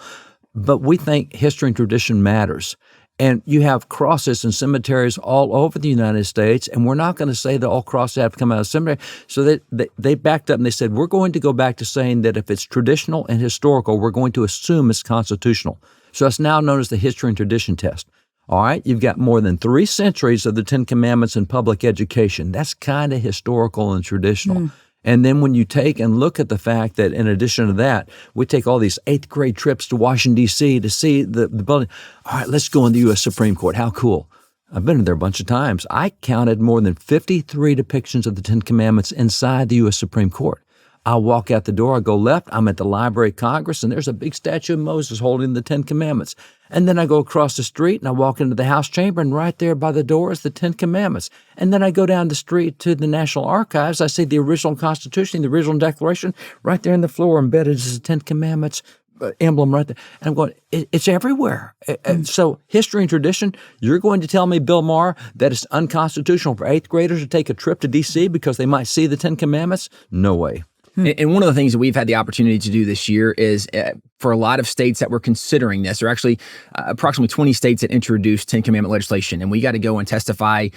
but we think history and tradition matters. And you have crosses in cemeteries all over the United States, and we're not going to say that all crosses have to come out of cemetery. So they backed up and they said, we're going to go back to saying that if it's traditional and historical, we're going to assume it's constitutional. So it's now known as the history and tradition test. All right, you've got more than 3 centuries of the 10 Commandments in public education. That's kind of historical and traditional. And then when you take and look at the fact that in addition to that, we take all these 8th grade trips to Washington, D.C. to see the building. All right, let's go in the U.S. Supreme Court. How cool. I've been in there a bunch of times. I counted more than 53 depictions of the 10 Commandments inside the U.S. Supreme Court. I walk out the door, I go left, I'm at the Library of Congress, and there's a big statue of Moses holding the Ten Commandments. And then I go across the street and I walk into the House chamber, and right there by the door is the Ten Commandments. And then I go down the street to the National Archives. I see the original Constitution, the original Declaration, right there in the floor embedded is the Ten Commandments emblem right there. And I'm going, it's everywhere. So history and tradition, you're going to tell me, Bill Maher, that it's unconstitutional for 8th graders to take a trip to D.C. because they might see the Ten Commandments? No way. And one of the things that we've had the opportunity to do this year is for a lot of states that were considering this, there are actually approximately 20 states that introduced 10 Commandment legislation. And we got to go and testify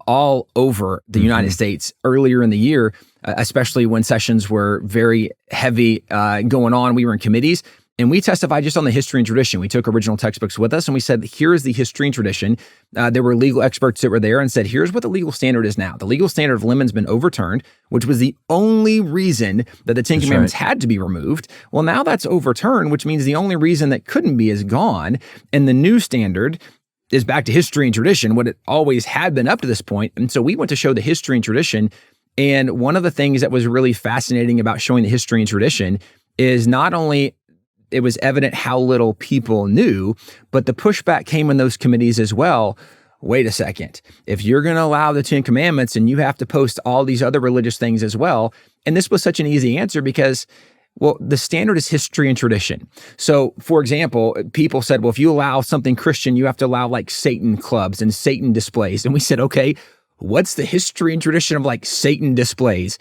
all over the United States earlier in the year, especially when sessions were very heavy going on. We were in committees. And we testified just on the history and tradition. We took original textbooks with us and we said, here is the history and tradition. There were legal experts that were there and said, here's what the legal standard is now. The legal standard of Lemon's been overturned, which was the only reason that the Ten Commandments had to be removed. Well, now that's overturned, which means the only reason that couldn't be is gone. And the new standard is back to history and tradition, what it always had been up to this point. And so we went to show the history and tradition. And one of the things that was really fascinating about showing the history and tradition is not only it was evident how little people knew, but the pushback came in those committees as well. Wait a second. If you're going to allow the Ten Commandments and you have to post all these other religious things as well, and this was such an easy answer because, well, the standard is history and tradition. So, for example, people said, well, if you allow something Christian, you have to allow like Satan clubs and Satan displays. And we said, okay, what's the history and tradition of like Satan displays?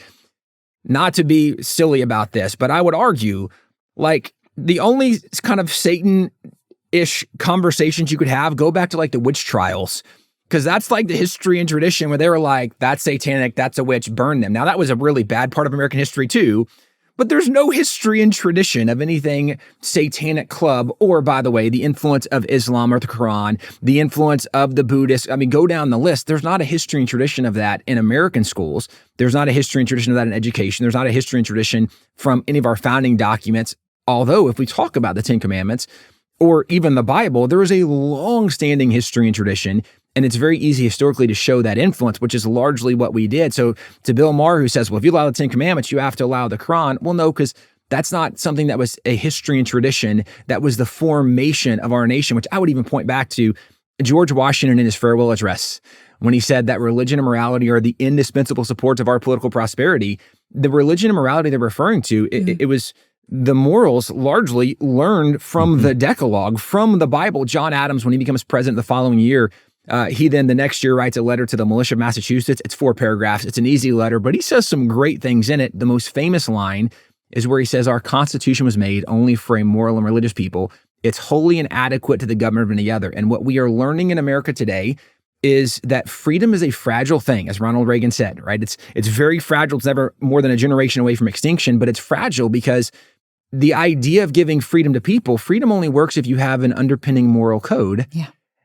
Not to be silly about this, but I would argue like, the only kind of Satan-ish conversations you could have go back to like the witch trials, because that's like the history and tradition where they were like, that's satanic, that's a witch, burn them. Now that was a really bad part of American history too, but there's no history and tradition of anything satanic club or, by the way, the influence of Islam or the Quran, the influence of the Buddhists. I mean, go down the list. There's not a history and tradition of that in American schools. There's not a history and tradition of that in education. There's not a history and tradition from any of our founding documents. Although if we talk about the Ten Commandments or even the Bible, there is a long-standing history and tradition, and it's very easy historically to show that influence, which is largely what we did. So to Bill Maher, who says, well, if you allow the Ten Commandments, you have to allow the Quran. Well, no, because that's not something that was a history and tradition. That was the formation of our nation, which I would even point back to George Washington in his farewell address, when he said that religion and morality are the indispensable supports of our political prosperity. The religion and morality they're referring to, it was the morals largely learned from the Decalogue, from the Bible. John Adams, when he becomes president the following year, he then the next year writes a letter to the militia of Massachusetts. It's 4 paragraphs. It's an easy letter, but he says some great things in it. The most famous line is where he says, our Constitution was made only for a moral and religious people. It's wholly inadequate to the government of any other. And what we are learning in America today is that freedom is a fragile thing, as Ronald Reagan said, right? It's very fragile. It's never more than a generation away from extinction, but it's fragile because the idea of giving freedom to people, freedom only works if you have an underpinning moral code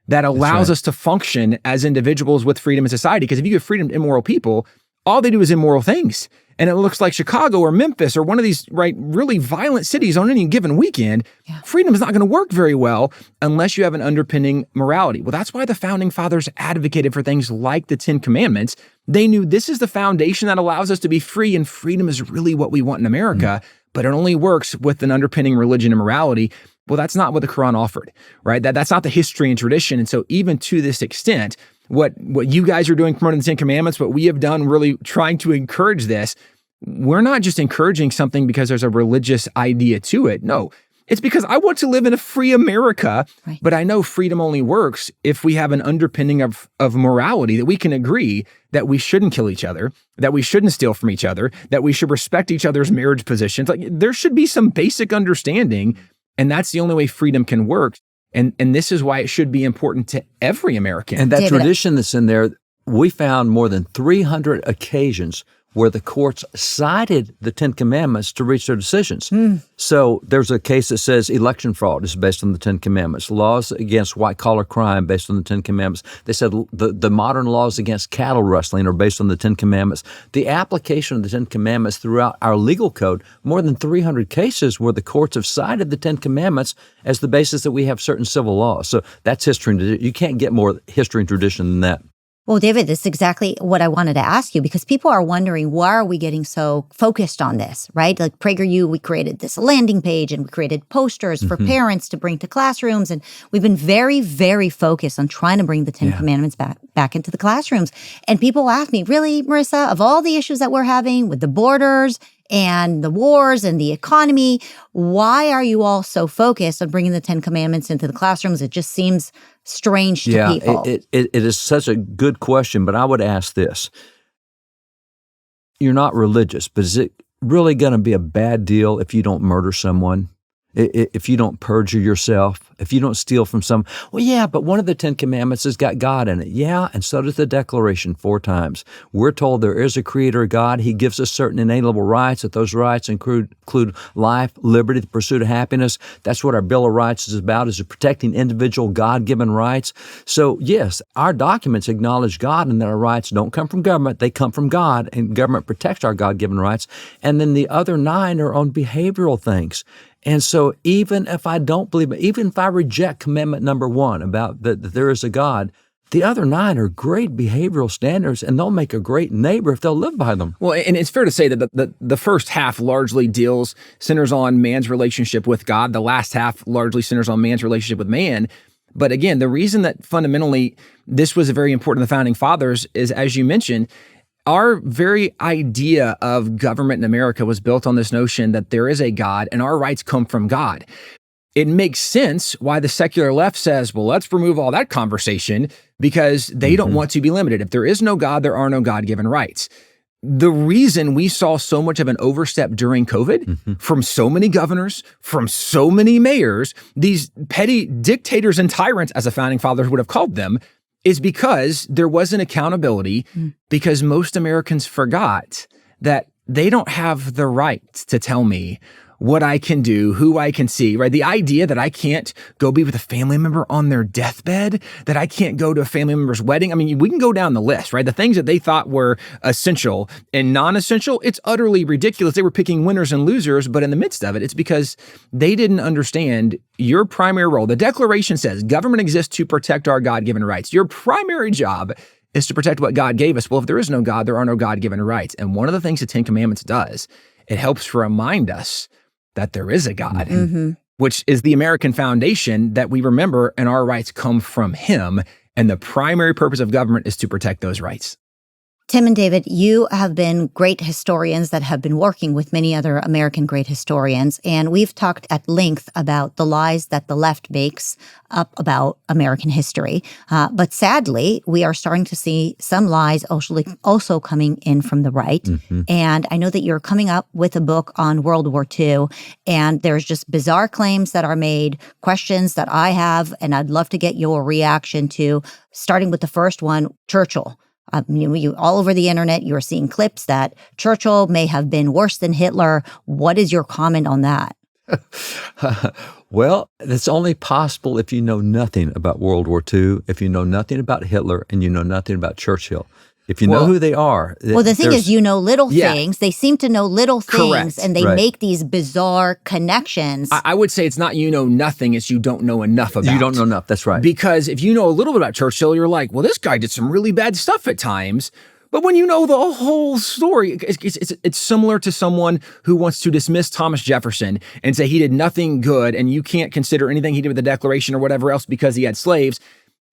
that allows us to function as individuals with freedom in society. Because if you give freedom to immoral people, all they do is immoral things. And it looks like Chicago or Memphis or one of these really violent cities on any given weekend, freedom is not going to work very well unless you have an underpinning morality. Well, that's why the founding fathers advocated for things like the Ten Commandments. They knew this is the foundation that allows us to be free, and freedom is really what we want in America. But it only works with an underpinning religion and morality. Well, that's not what the Quran offered, right? That's not the history and tradition. And so even to this extent, what you guys are doing promoting the Ten Commandments, what we have done really trying to encourage this, we're not just encouraging something because there's a religious idea to it. No, it's because I want to live in a free America, but I know freedom only works if we have an underpinning of morality, that we can agree that we shouldn't kill each other, that we shouldn't steal from each other, that we should respect each other's marriage positions. Like, there should be some basic understanding, and that's the only way freedom can work. And this is why it should be important to every American. And that tradition that's in there, we found more than 300 occasions where the courts cited the Ten Commandments to reach their decisions. So there's a case that says election fraud is based on the Ten Commandments. Laws against white-collar crime based on the Ten Commandments. They said the modern laws against cattle rustling are based on the Ten Commandments. The application of the Ten Commandments throughout our legal code, more than 300 cases where the courts have cited the Ten Commandments as the basis that we have certain civil laws. So that's history and tradition. You can't get more history and tradition than that. Well, David, this is exactly what I wanted to ask you, because people are wondering, why are we getting so focused on this, right? Like PragerU, we created this landing page and we created posters for parents to bring to classrooms. And we've been very, very focused on trying to bring the Ten Commandments back into the classrooms. And people ask me, really, Marissa, of all the issues that we're having with the borders and the wars and the economy, why are you all so focused on bringing the Ten Commandments into the classrooms? It just seems strange to people. It is such a good question, but I would ask this. You're not religious, but is it really going to be a bad deal if you don't murder someone? If you don't perjure yourself, if you don't steal from some, well, yeah, but one of the 10 Commandments has got God in it. Yeah, and so does the Declaration 4 times. We're told there is a creator God. He gives us certain inalienable rights, that those rights include life, liberty, the pursuit of happiness. That's what our Bill of Rights is about, is protecting individual God-given rights. So, yes, our documents acknowledge God and that our rights don't come from government. They come from God, and government protects our God-given rights. And then the other 9 are on behavioral things. And so even if I don't believe it, even if I reject commandment number 1 about that there is a God, the other 9 are great behavioral standards, and they'll make a great neighbor if they'll live by them. Well, and it's fair to say that the first half largely centers on man's relationship with God. The last half largely centers on man's relationship with man. But again, the reason that fundamentally this was very important to the Founding Fathers is, as you mentioned, our very idea of government in America was built on this notion that there is a God and our rights come from God. It makes sense why the secular left says, well, let's remove all that conversation, because they don't want to be limited. If there is no God, there are no God-given rights. The reason we saw so much of an overstep during COVID from so many governors, from so many mayors, these petty dictators and tyrants, as the Founding Fathers would have called them, is because there wasn't accountability, because most Americans forgot that they don't have the right to tell me what I can do, who I can see, right? The idea that I can't go be with a family member on their deathbed, that I can't go to a family member's wedding. I mean, we can go down the list, right? The things that they thought were essential and non-essential, it's utterly ridiculous. They were picking winners and losers, but in the midst of it, it's because they didn't understand your primary role. The Declaration says government exists to protect our God-given rights. Your primary job is to protect what God gave us. Well, if there is no God, there are no God-given rights. And one of the things the Ten Commandments does, it helps to remind us that there is a God, which is the American foundation that we remember, and our rights come from him. And the primary purpose of government is to protect those rights. Tim and David, you have been great historians that have been working with many other American great historians, and we've talked at length about the lies that the left makes up about American history. But sadly, we are starting to see some lies also coming in from the right. And I know that you're coming up with a book on World War II, and there's just bizarre claims that are made, questions that I have, and I'd love to get your reaction to, starting with the first one, Churchill. You all over the internet, you're seeing clips that Churchill may have been worse than Hitler. What is your comment on that? Well, it's only possible if you know nothing about World War II, if you know nothing about Hitler, and you know nothing about Churchill. If you know who they are. Well, the thing is, you know little things. They seem to know little things, and they make these bizarre connections. I would say it's not you know nothing, it's you don't know enough about. You don't know enough, that's right. Because if you know a little bit about Churchill, you're like, well, this guy did some really bad stuff at times. But when you know the whole story, it's similar to someone who wants to dismiss Thomas Jefferson and say he did nothing good, and you can't consider anything he did with the Declaration or whatever else because he had slaves.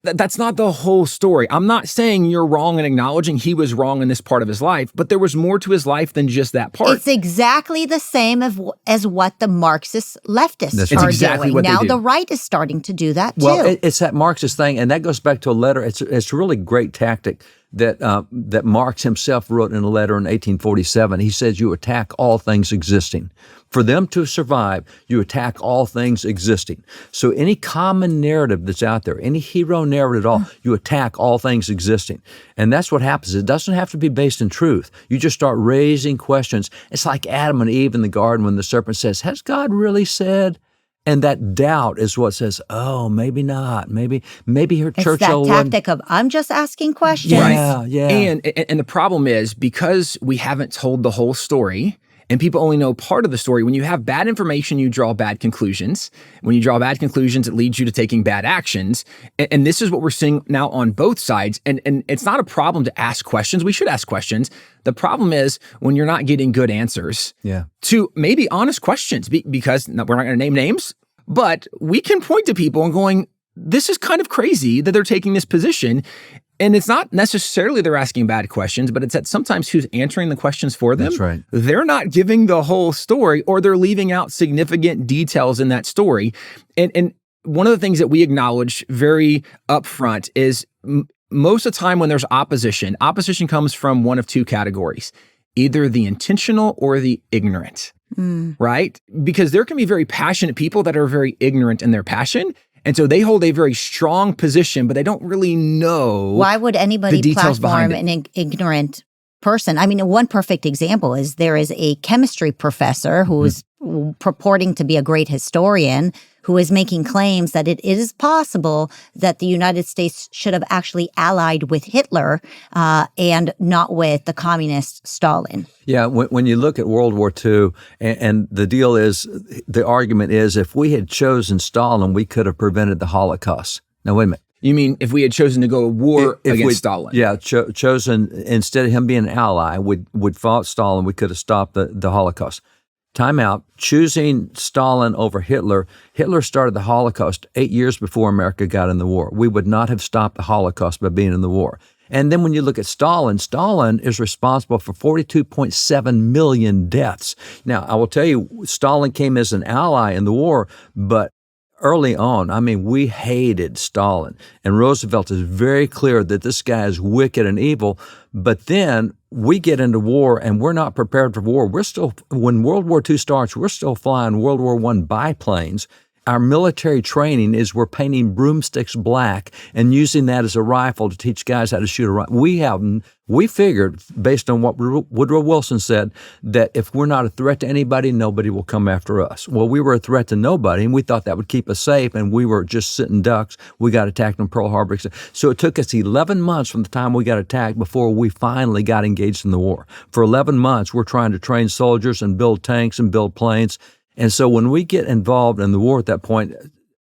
That's not the whole story. I'm not saying you're wrong in acknowledging he was wrong in this part of his life, but there was more to his life than just that part. It's exactly the same as what the Marxist leftists are exactly doing. What now they do. The right is starting to do that too. Well, it's that Marxist thing, and that goes back to a letter. It's a really great tactic that Marx himself wrote in a letter in 1847. He says, you attack all things existing. For them to survive, you attack all things existing. So any common narrative that's out there, any hero narrative at all, you attack all things existing. And that's what happens. It doesn't have to be based in truth. You just start raising questions. It's like Adam and Eve in the garden when the serpent says, has God really said? And that doubt is what says, oh, maybe not. Maybe her Churchill. It's that tactic of, I'm just asking questions. Yeah. And the problem is, because we haven't told the whole story, and people only know part of the story. When you have bad information, you draw bad conclusions. When you draw bad conclusions, it leads you to taking bad actions. And this is what we're seeing now on both sides. And it's not a problem to ask questions. We should ask questions. The problem is when you're not getting good answers to maybe honest questions, because we're not going to name names, but we can point to people and going, this is kind of crazy that they're taking this position. And it's not necessarily they're asking bad questions, but it's that sometimes who's answering the questions for them, That's right. They're not giving the whole story, or they're leaving out significant details in that story. And one of the things that we acknowledge very upfront is most of the time when there's opposition comes from one of two categories, either the intentional or the ignorant, right? Because there can be very passionate people that are very ignorant in their passion. And so they hold a very strong position, but they don't really know. Why would anybody platform an ignorant person? I mean, one perfect example is there is a chemistry professor who is purporting to be a great historian who is making claims that it is possible that the United States should have actually allied with Hitler and not with the communist Stalin. Yeah, when you look at World War II, and the deal is, the argument is, if we had chosen Stalin, we could have prevented the Holocaust. Now, wait a minute. You mean if we had chosen to go to war against Stalin? Yeah, chosen, instead of him being an ally, would fought Stalin, we could have stopped the Holocaust. Time out. Choosing Stalin over Hitler. Hitler started the Holocaust 8 years before America got in the war. We would not have stopped the Holocaust by being in the war. And then when you look at Stalin is responsible for 42.7 million deaths. Now, I will tell you, Stalin came as an ally in the war, but early on, I mean, we hated Stalin. And Roosevelt is very clear that this guy is wicked and evil. But then we get into war and we're not prepared for war. When World War II starts, we're still flying World War I biplanes. Our military training is we're painting broomsticks black and using that as a rifle to teach guys how to shoot a rifle. We figured, based on what Woodrow Wilson said, that if we're not a threat to anybody, nobody will come after us. Well, we were a threat to nobody, and we thought that would keep us safe, and we were just sitting ducks. We got attacked in Pearl Harbor. So it took us 11 months from the time we got attacked before we finally got engaged in the war. For 11 months, we're trying to train soldiers and build tanks and build planes. And so when we get involved in the war at that point,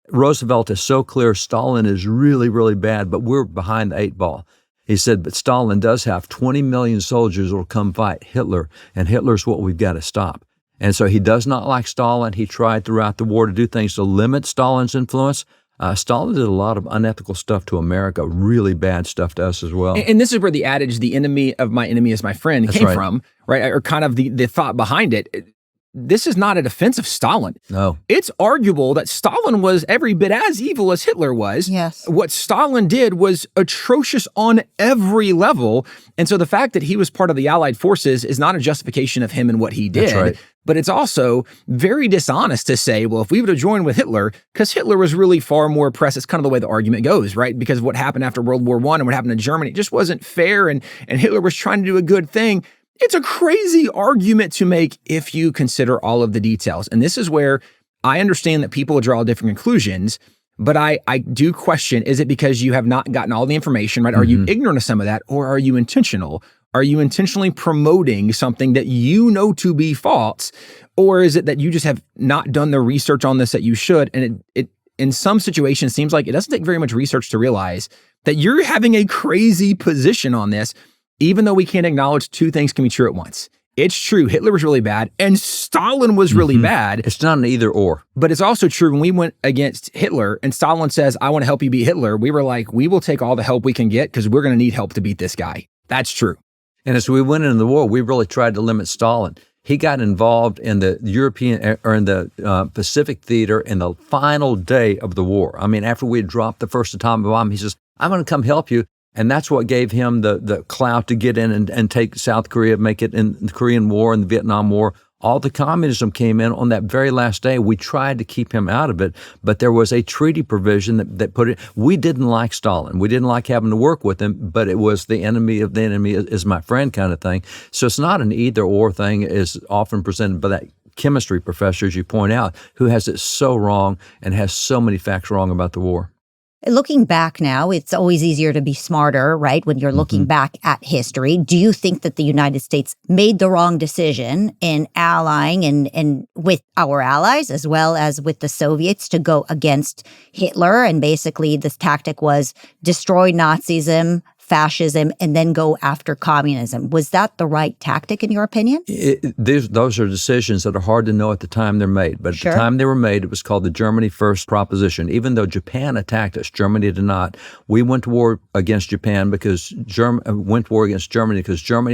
Roosevelt is so clear Stalin is really, really bad, but we're behind the 8 ball. He said, but Stalin does have 20 million soldiers who will come fight Hitler, and Hitler's what we've got to stop. And so he does not like Stalin. He tried throughout the war to do things to limit Stalin's influence. Stalin did a lot of unethical stuff to America, really bad stuff to us as well. And this is where the adage, the enemy of my enemy is my friend, came from, right? Or kind of the thought behind it. This is not a defense of Stalin. No. It's arguable that Stalin was every bit as evil as Hitler was. Yes. What Stalin did was atrocious on every level. And so the fact that he was part of the Allied forces is not a justification of him and what he did. That's right. But it's also very dishonest to say, well, if we would have joined with Hitler, because Hitler was really far more oppressed. It's kind of the way the argument goes, right? Because of what happened after World War I and what happened in Germany, it just wasn't fair. And Hitler was trying to do a good thing. It's a crazy argument to make if you consider all of the details. And this is where I understand that people draw different conclusions, but I do question, is it because you have not gotten all the information, right? Are you ignorant of some of that, or are you intentional? Are you intentionally promoting something that you know to be false? Or is it that you just have not done the research on this that you should? And it in some situations seems like it doesn't take very much research to realize that you're having a crazy position on this. Even though we can't acknowledge two things can be true at once. It's true, Hitler was really bad, and Stalin was really bad. It's not an either or. But it's also true when we went against Hitler, and Stalin says, I want to help you beat Hitler, we were like, we will take all the help we can get because we're going to need help to beat this guy. That's true. And as we went into the war, we really tried to limit Stalin. He got involved in the European or in the Pacific theater in the final day of the war. I mean, after we had dropped the first atomic bomb, he says, I'm going to come help you. And that's what gave him the clout to get in and take South Korea, make it in the Korean War and the Vietnam War. All the communism came in on that very last day. We tried to keep him out of it, but there was a treaty provision that put it. We didn't like Stalin. We didn't like having to work with him, but it was the enemy of the enemy is my friend kind of thing. So it's not an either or thing as often presented by that chemistry professor, as you point out, who has it so wrong and has so many facts wrong about the war. Looking back now, it's always easier to be smarter, right? When you're looking back at history. Do you think that the United States made the wrong decision in allying and with our allies as well as with the Soviets to go against Hitler? And basically this tactic was destroy Nazism, fascism, and then go after communism. Was that the right tactic in your opinion? Those are decisions that are hard to know at the time they're made. But at the time they were made, it was called the Germany First proposition. Even though Japan attacked us, Germany did not. We went to war against Japan because Germany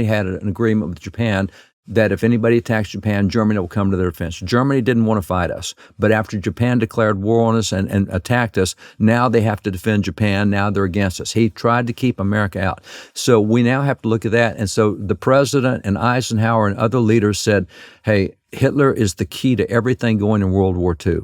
had an agreement with Japan that if anybody attacks Japan, Germany will come to their defense. Germany didn't want to fight us. But after Japan declared war on us and attacked us, now they have to defend Japan. Now they're against us. He tried to keep America out. So we now have to look at that. And so the president and Eisenhower and other leaders said, hey, Hitler is the key to everything going in World War II.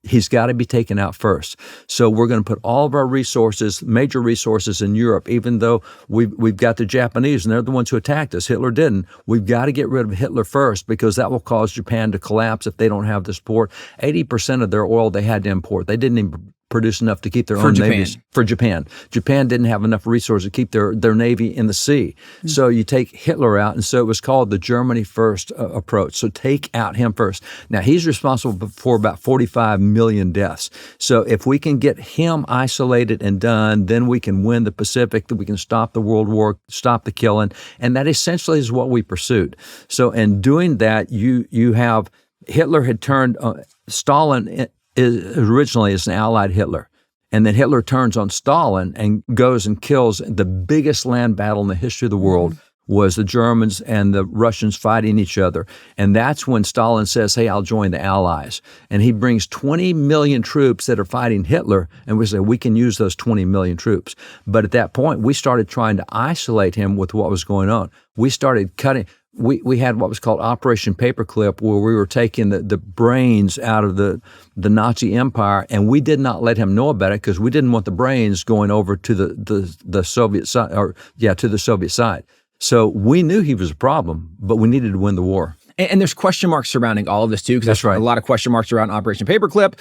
He's got to be taken out first. So we're going to put all of our resources, major resources in Europe, even though we've got the Japanese and they're the ones who attacked us. Hitler didn't. We've got to get rid of Hitler first because that will cause Japan to collapse if they don't have the support. 80% of their oil they had to import. They didn't even produce enough to keep their own navies. For Japan. Japan didn't have enough resources to keep their navy in the sea. So you take Hitler out, and so it was called the Germany First approach. So take out him first. Now, he's responsible for about 45 million deaths. So if we can get him isolated and done, then we can win the Pacific, that we can stop the World War, stop the killing, and that essentially is what we pursued. So in doing that, you have Hitler had turned Stalin originally is an allied Hitler. And then Hitler turns on Stalin and goes and kills the biggest land battle in the history of the world was the Germans and the Russians fighting each other. And that's when Stalin says, hey, I'll join the Allies. And he brings 20 million troops that are fighting Hitler, and we say we can use those 20 million troops. But at that point, we started trying to isolate him with what was going on. We started cutting. We had what was called Operation Paperclip, where we were taking the brains out of the Nazi Empire, and we did not let him know about it because we didn't want the brains going over to the Soviet side, to the Soviet side. So we knew he was a problem, but we needed to win the war. And there's question marks surrounding all of this too, because that's right. A lot of question marks around Operation Paperclip.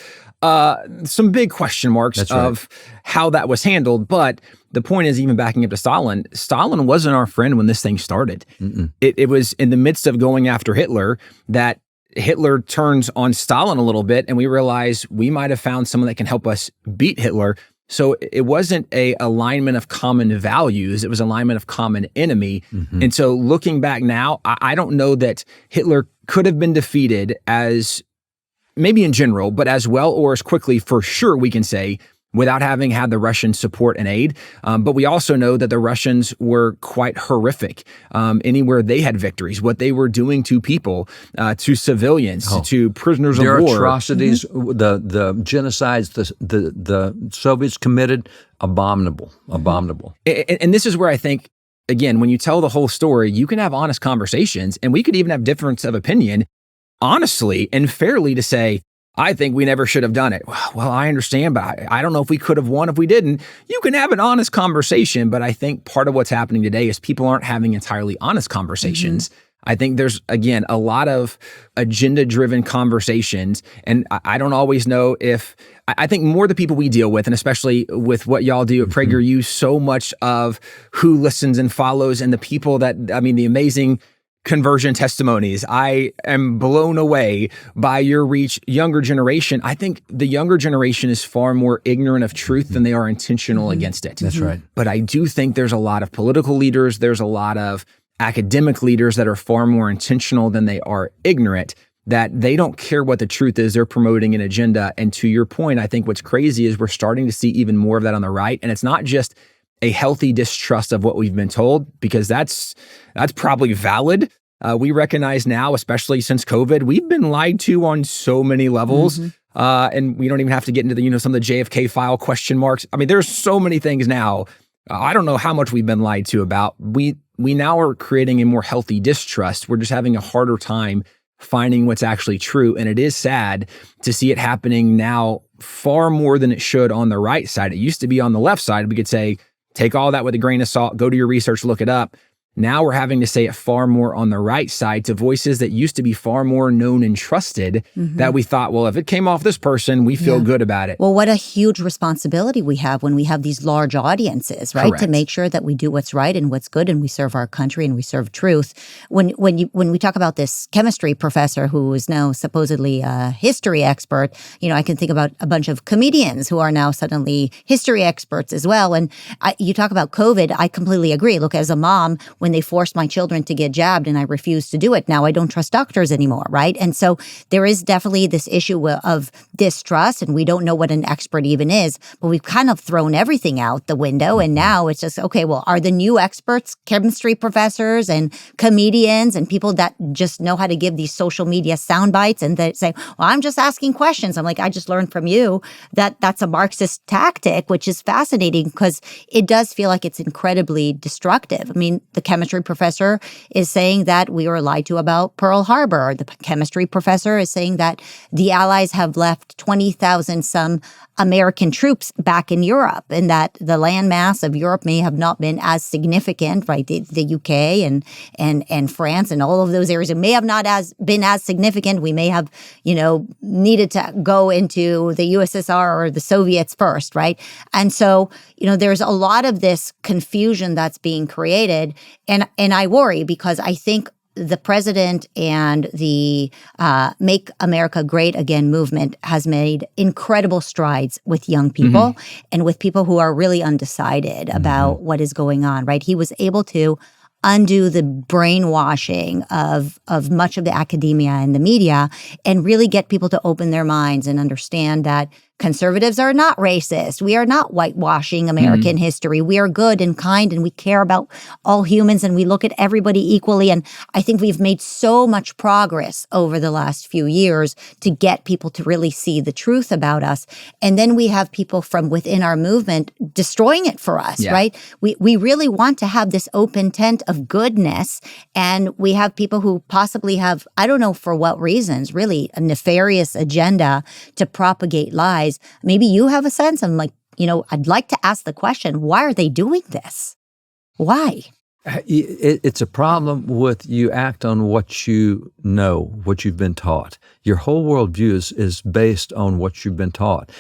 Some big question marks of how that was handled. But the point is, even backing up to Stalin wasn't our friend when this thing started. It was in the midst of going after Hitler that Hitler turns on Stalin a little bit, and we realize we might have found someone that can help us beat Hitler. So it wasn't a alignment of common values. It was alignment of common enemy. And so looking back now, I don't know that Hitler could have been defeated as maybe in general, but as well or as quickly for sure we can say without having had the Russian support and aid. But we also know that the Russians were quite horrific anywhere they had victories, what they were doing to people, to civilians, to prisoners of war. Their atrocities, the genocides, the Soviets committed, abominable. And this is where I think, again, when you tell the whole story, you can have honest conversations, and we could even have difference of opinion, honestly and fairly, to say, I think we never should have done it. Well, I understand, but I don't know if we could have won if we didn't. You can have an honest conversation, but I think part of what's happening today is people aren't having entirely honest conversations. I think there's, again, a lot of agenda-driven conversations, and I don't always know if, I think more the people we deal with, and especially with what y'all do at PragerU, so much of who listens and follows and the people that, the amazing conversion testimonies. I am blown away by your reach. Younger generation, I think the younger generation is far more ignorant of truth than they are intentional against it. That's right. But I do think there's a lot of political leaders, there's a lot of academic leaders that are far more intentional than they are ignorant, that they don't care what the truth is. They're promoting an agenda. And to your point, I think what's crazy is we're starting to see even more of that on the right. And it's not just a healthy distrust of what we've been told, because that's probably valid. We recognize now, especially since COVID, we've been lied to on so many levels. And we don't even have to get into some of the JFK file question marks. There's so many things now. I don't know how much we've been lied to about. We now are creating a more healthy distrust. We're just having a harder time finding what's actually true. And it is sad to see it happening now far more than it should on the right side. It used to be on the left side. We could say, take all that with a grain of salt, go do your research, look it up. Now we're having to say it far more on the right side to voices that used to be far more known and trusted, that we thought, well, if it came off this person, we feel good about it. Well, what a huge responsibility we have when we have these large audiences, right? Correct. To make sure that we do what's right and what's good, and we serve our country and we serve truth. When we talk about this chemistry professor who is now supposedly a history expert, I can think about a bunch of comedians who are now suddenly history experts as well. And you talk about COVID, I completely agree. Look, as a mom, when they forced my children to get jabbed and I refused to do it, now I don't trust doctors anymore, right? And so there is definitely this issue of distrust, and we don't know what an expert even is, but we've kind of thrown everything out the window. And now it's just, okay, well, are the new experts chemistry professors and comedians and people that just know how to give these social media sound bites and they say, well, I'm just asking questions. I'm like, I just learned from you that that's a Marxist tactic, which is fascinating because it does feel like it's incredibly destructive. I mean, the chemistry professor is saying that we were lied to about Pearl Harbor. The chemistry professor is saying that the Allies have left 20,000 some American troops back in Europe, and that the landmass of Europe may have not been as significant, right? The UK and France and all of those areas, it may have not been as significant. We may have, needed to go into the USSR or the Soviets first, right? And so, there's a lot of this confusion that's being created, and I worry because I think the president and the Make America Great Again movement has made incredible strides with young people and with people who are really undecided about what is going on, right? He was able to undo the brainwashing of much of the academia and the media and really get people to open their minds and understand that conservatives are not racist. We are not whitewashing American history. We are good and kind, and we care about all humans, and we look at everybody equally. And I think we've made so much progress over the last few years to get people to really see the truth about us. And then we have people from within our movement destroying it for us, right? We really want to have this open tent of goodness, and we have people who possibly have, I don't know for what reasons, really a nefarious agenda to propagate lies. Maybe you have a sense. I'm like, I'd like to ask the question, why are they doing this? Why? It's a problem with you act on what you know, what you've been taught. Your whole worldview is based on what you've been taught.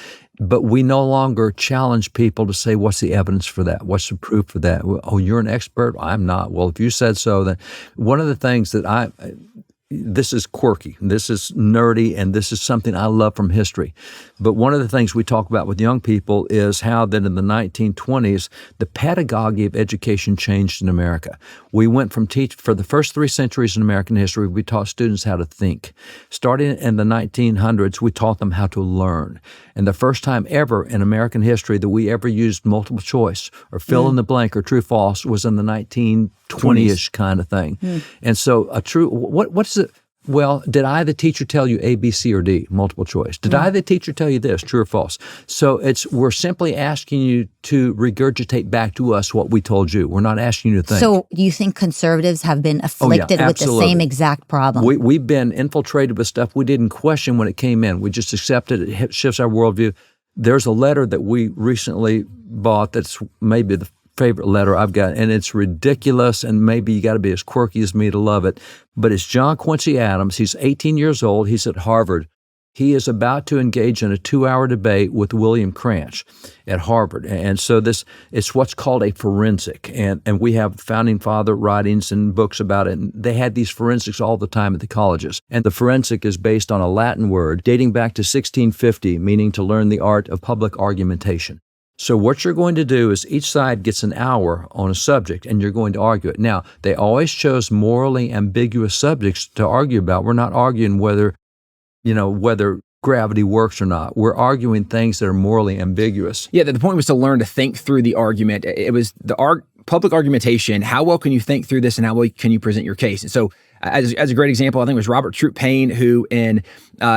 But we no longer challenge people to say, what's the evidence for that? What's the proof for that? Oh, you're an expert? I'm not. Well, if you said so, then one of the things that this is quirky, this is nerdy, and this is something I love from history. But one of the things we talk about with young people is how that in the 1920s, the pedagogy of education changed in America. We went from for the first 3 centuries in American history, we taught students how to think. Starting in the 1900s, we taught them how to learn. And the first time ever in American history that we ever used multiple choice or fill in the blank or true false was in the 1920-ish kind of thing. And so what's it? Well, did I, the teacher, tell you A, B, C, or D, multiple choice? Did I, the teacher, tell you this, true or false? So we're simply asking you to regurgitate back to us what we told you. We're not asking you to think. So you think conservatives have been afflicted with the same exact problem? We've been infiltrated with stuff we didn't question when it came in. We just accepted it. It shifts our worldview. There's a letter that we recently bought that's maybe the favorite letter I've got, and it's ridiculous, and maybe you got to be as quirky as me to love it, but it's John Quincy Adams. He's 18 years old. He's at Harvard. He is about to engage in a 2-hour debate with William Cranch at Harvard. And so it's what's called a forensic. And we have founding father writings and books about it. And they had these forensics all the time at the colleges. And the forensic is based on a Latin word dating back to 1650, meaning to learn the art of public argumentation. So what you're going to do is each side gets an hour on a subject, and you're going to argue it. Now, they always chose morally ambiguous subjects to argue about. We're not arguing whether gravity works or not. We're arguing things that are morally ambiguous. Yeah, the point was to learn to think through the argument. It was the public argumentation. How well can you think through this, and how well can you present your case? And so as a great example, I think it was Robert Troop Payne, who in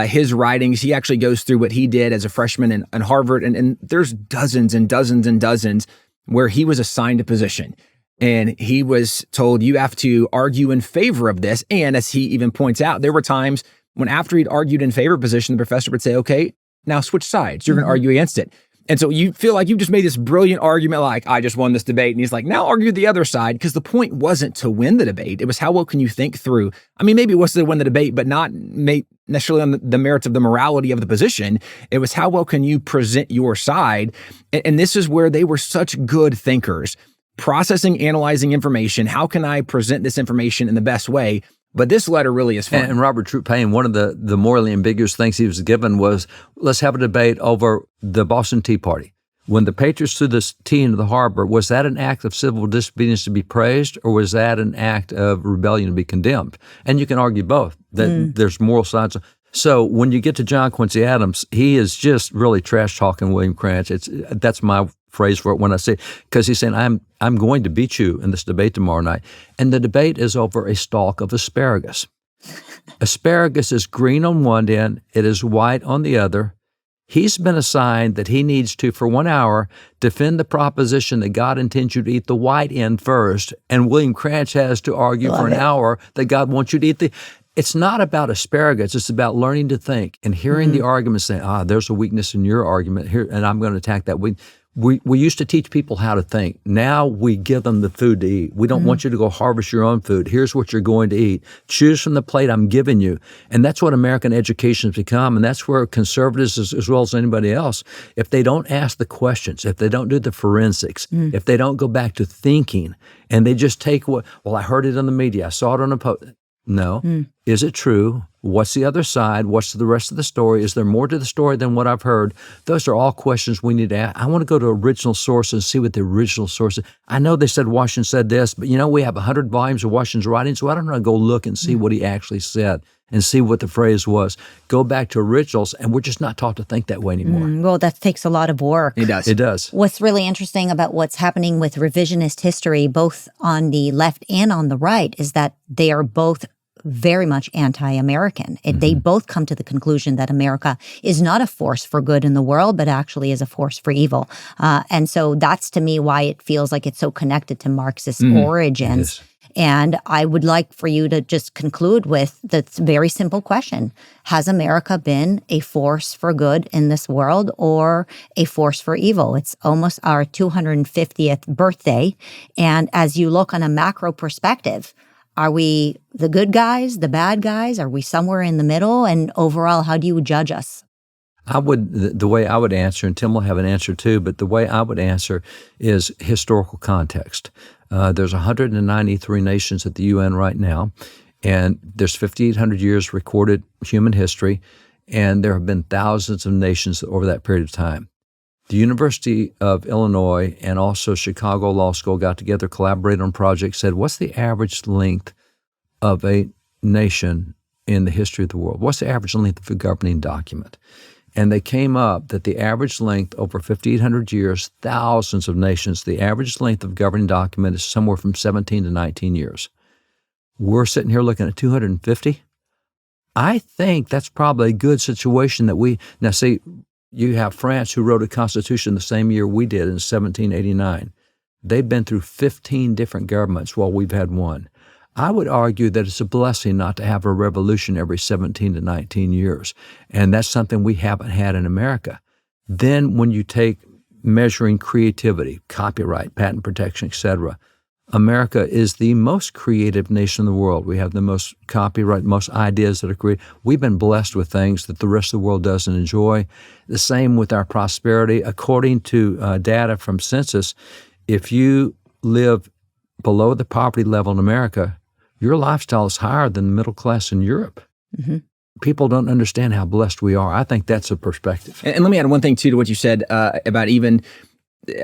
his writings, he actually goes through what he did as a freshman in Harvard. And there's dozens and dozens and dozens where he was assigned a position. And he was told, you have to argue in favor of this. And as he even points out, there were times when after he'd argued in favor of a position, the professor would say, okay, now switch sides. You're going to argue against it. And so you feel like you've just made this brilliant argument, like, I just won this debate. And he's like, now argue the other side, because the point wasn't to win the debate. It was how well can you think through. I mean, maybe it was to win the debate, but not necessarily on the merits of the morality of the position. It was how well can you present your side. And this is where they were such good thinkers, processing, analyzing information. How can I present this information in the best way? But this letter really is fun. And Robert Troop Paine, one of the morally ambiguous things he was given was, let's have a debate over the Boston Tea Party. When the Patriots threw this tea into the harbor, was that an act of civil disobedience to be praised, or was that an act of rebellion to be condemned? And you can argue both, that there's moral sides. So when you get to John Quincy Adams, he is just really trash-talking William Cranch. That's my phrase for it when I say, because he's saying, I'm going to beat you in this debate tomorrow night. And the debate is over a stalk of asparagus. Asparagus is green on one end, it is white on the other. He's been assigned that he needs to, for 1 hour, defend the proposition that God intends you to eat the white end first, and William Cranch has to argue for an hour that God wants you to eat the... It's not about asparagus. It's about learning to think and hearing the argument saying, there's a weakness in your argument here, and I'm going to attack that. We used to teach people how to think. Now we give them the food to eat. We don't want you to go harvest your own food. Here's what you're going to eat. Choose from the plate I'm giving you. And that's what American education has become. And that's where conservatives, as well as anybody else, if they don't ask the questions, if they don't do the forensics, if they don't go back to thinking, and they just take I heard it on the media, I saw it on a post. No. Is it true? What's the other side? What's the rest of the story? Is there more to the story than what I've heard? Those are all questions we need to ask. I want to go to original sources and see what the original source is. I know they said Washington said this, but we have 100 volumes of Washington's writing, so I don't know, go look and see what he actually said and see what the phrase was. Go back to originals, and we're just not taught to think that way anymore. Well, that takes a lot of work. It does. It does. What's really interesting about what's happening with revisionist history, both on the left and on the right, is that they are both very much anti-American. They both come to the conclusion that America is not a force for good in the world, but actually is a force for evil. And so that's, to me, why it feels like it's so connected to Marxist origins. And I would like for you to just conclude with the very simple question. Has America been a force for good in this world or a force for evil? It's almost our 250th birthday. And as you look on a macro perspective, are we the good guys, the bad guys? Are we somewhere in the middle? And overall, how do you judge us? The way I would answer, and Tim will have an answer too, but the way I would answer is historical context. There's 193 nations at the UN right now, and there's 5,800 years recorded human history, and there have been thousands of nations over that period of time. The University of Illinois and also Chicago Law School got together, collaborated on projects, said, what's the average length of a nation in the history of the world? What's the average length of a governing document? And they came up that the average length over 5,800 years, thousands of nations, the average length of a governing document is somewhere from 17 to 19 years. We're sitting here looking at 250. I think that's probably a good situation that now see, you have France, who wrote a constitution the same year we did in 1789. They've been through 15 different governments while we've had one. I would argue that it's a blessing not to have a revolution every 17 to 19 years, and that's something we haven't had in America. Then when you take measuring creativity, copyright, patent protection, etc., America is the most creative nation in the world. We have the most copyright, most ideas that are created. We've been blessed with things that the rest of the world doesn't enjoy. The same with our prosperity. According to data from Census, if you live below the poverty level in America, your lifestyle is higher than the middle class in Europe. People don't understand how blessed we are. I think that's a perspective. And let me add one thing, too, to what you said about even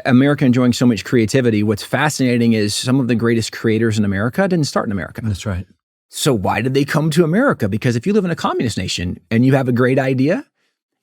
America enjoying so much creativity. What's fascinating is some of the greatest creators in America didn't start in America. That's right. So why did they come to America? Because if you live in a communist nation and you have a great idea,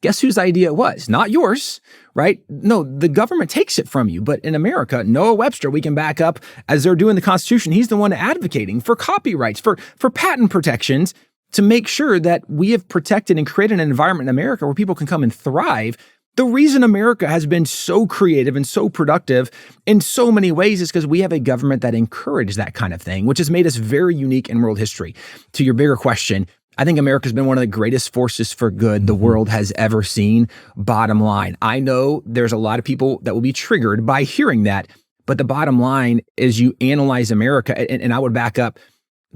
guess whose idea it was? Not yours, right? No, the government takes it from you. But in America, Noah Webster, we can back up as they're doing the Constitution. He's the one advocating for copyrights, for patent protections, to make sure that we have protected and created an environment in America where people can come and thrive. The reason America has been so creative and so productive in so many ways is because we have a government that encouraged that kind of thing, which has made us very unique in world history. To your bigger question, I think America's been one of the greatest forces for good the world has ever seen, bottom line. I know there's a lot of people that will be triggered by hearing that, but the bottom line is you analyze America, and I would back up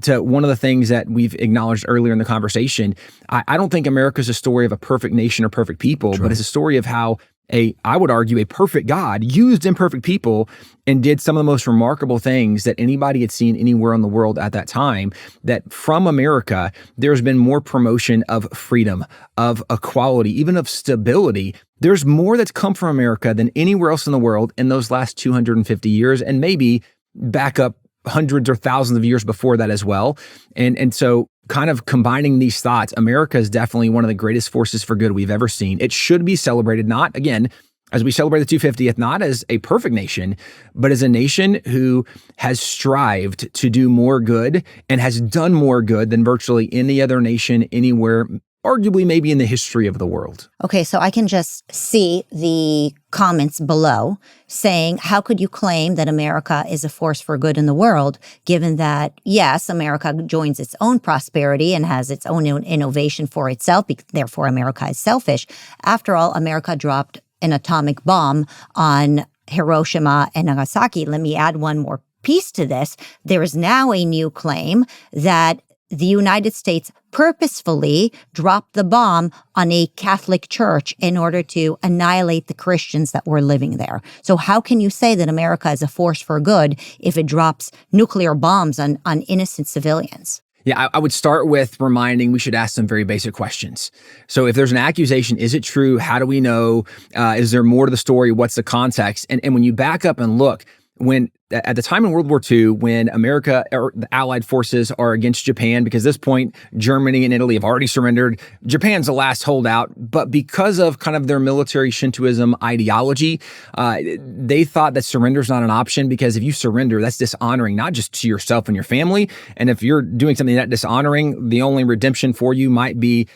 to one of the things that we've acknowledged earlier in the conversation. I don't think America is a story of a perfect nation or perfect people, but it's a story of how I would argue, a perfect God used imperfect people and did some of the most remarkable things that anybody had seen anywhere in the world at that time. That from America, there's been more promotion of freedom, of equality, even of stability. There's more that's come from America than anywhere else in the world in those last 250 years, and maybe back up hundreds or thousands of years before that as well. And so kind of combining these thoughts, America is definitely one of the greatest forces for good we've ever seen. It should be celebrated, not, again, as we celebrate the 250th, not as a perfect nation, but as a nation who has strived to do more good and has done more good than virtually any other nation anywhere, arguably maybe in the history of the world. Okay, so I can just see the comments below saying, how could you claim that America is a force for good in the world, given that, yes, America joins its own prosperity and has its own innovation for itself, therefore America is selfish. After all, America dropped an atomic bomb on Hiroshima and Nagasaki. Let me add one more piece to this. There is now a new claim that the United States purposefully dropped the bomb on a Catholic church in order to annihilate the Christians that were living there. So how can you say that America is a force for good if it drops nuclear bombs on innocent civilians? Yeah, I would start with reminding we should ask some very basic questions. So if there's an accusation, is it true? How do we know? Is there more to the story? What's the context? And when you back up and look, when at the time in World War II, when America or the Allied forces are against Japan, because at this point, Germany and Italy have already surrendered. Japan's the last holdout, but because of kind of their military Shintoism ideology, they thought that surrender is not an option, because if you surrender, that's dishonoring, not just to yourself and your family. And if you're doing something that dishonoring, the only redemption for you might be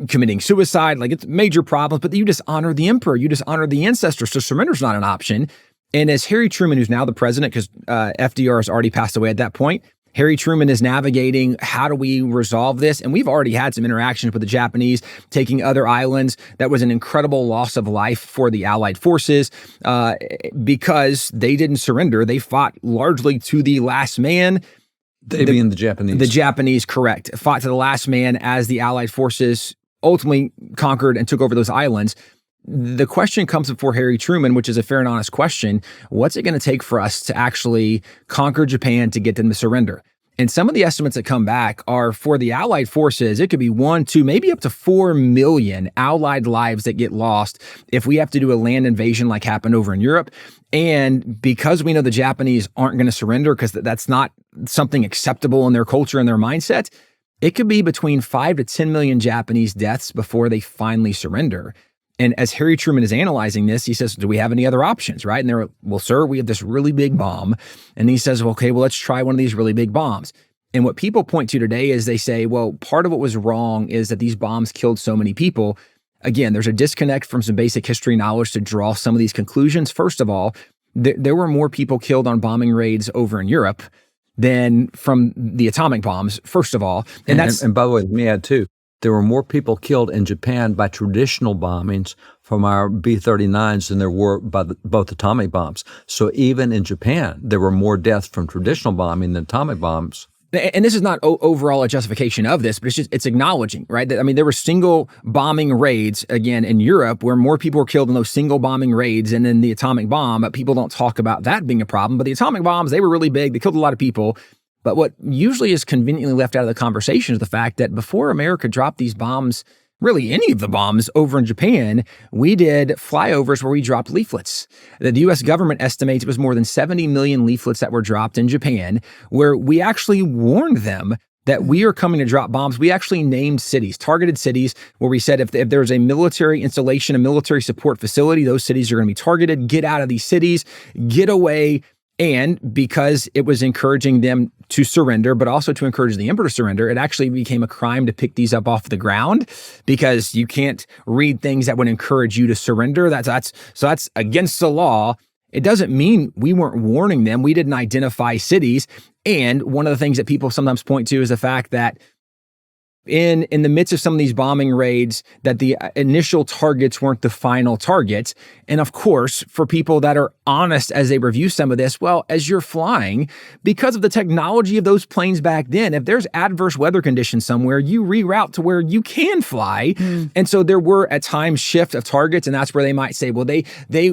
committing suicide. Like, it's major problems, but you dishonor the emperor, you dishonor the ancestors. So surrender is not an option. And as Harry Truman, who's now the president, because FDR has already passed away at that point, Harry Truman is navigating, how do we resolve this? And we've already had some interactions with the Japanese, taking other islands. That was an incredible loss of life for the Allied forces because they didn't surrender. They fought largely to the last man. They being the Japanese. The Japanese, correct, fought to the last man as the Allied forces ultimately conquered and took over those islands. The question comes before Harry Truman, which is a fair and honest question. What's it going to take for us to actually conquer Japan to get them to surrender? And some of the estimates that come back are for the Allied forces, it could be 1, 2, maybe up to 4 million Allied lives that get lost if we have to do a land invasion like happened over in Europe. And because we know the Japanese aren't going to surrender because that's not something acceptable in their culture and their mindset, it could be between 5 to 10 million Japanese deaths before they finally surrender. And as Harry Truman is analyzing this, he says, do we have any other options, right? And they're like, well, sir, we have this really big bomb. And he says, well, okay, well, let's try one of these really big bombs. And what people point to today is they say, well, part of what was wrong is that these bombs killed so many people. Again, there's a disconnect from some basic history knowledge to draw some of these conclusions. First of all, there were more people killed on bombing raids over in Europe than from the atomic bombs, first of all. And by the way, let me add too, there were more people killed in Japan by traditional bombings from our B-39s than there were by both atomic bombs. So even in Japan, there were more deaths from traditional bombing than atomic bombs. And this is not overall a justification of this, but it's acknowledging, right? That, I mean, there were single bombing raids, again, in Europe where more people were killed in those single bombing raids and then the atomic bomb. But people don't talk about that being a problem. But the atomic bombs, they were really big. They killed a lot of people. But what usually is conveniently left out of the conversation is the fact that before America dropped these bombs, really any of the bombs over in Japan, we did flyovers where we dropped leaflets. The U.S. government estimates it was more than 70 million leaflets that were dropped in Japan, where we actually warned them that we are coming to drop bombs. We actually named cities, targeted cities, where we said if there's a military installation, a military support facility, those cities are going to be targeted. Get out of these cities, get away. And because it was encouraging them to surrender, but also to encourage the emperor to surrender, it actually became a crime to pick these up off the ground because you can't read things that would encourage you to surrender. That's against the law. It doesn't mean we weren't warning them. We didn't identify cities. And one of the things that people sometimes point to is the fact that in the midst of some of these bombing raids that the initial targets weren't the final targets. And of course, for people that are honest as they review some of this, well, as you're flying, because of the technology of those planes back then, if there's adverse weather conditions somewhere, you reroute to where you can fly. And so there were at times shift of targets, and that's where they might say, well, they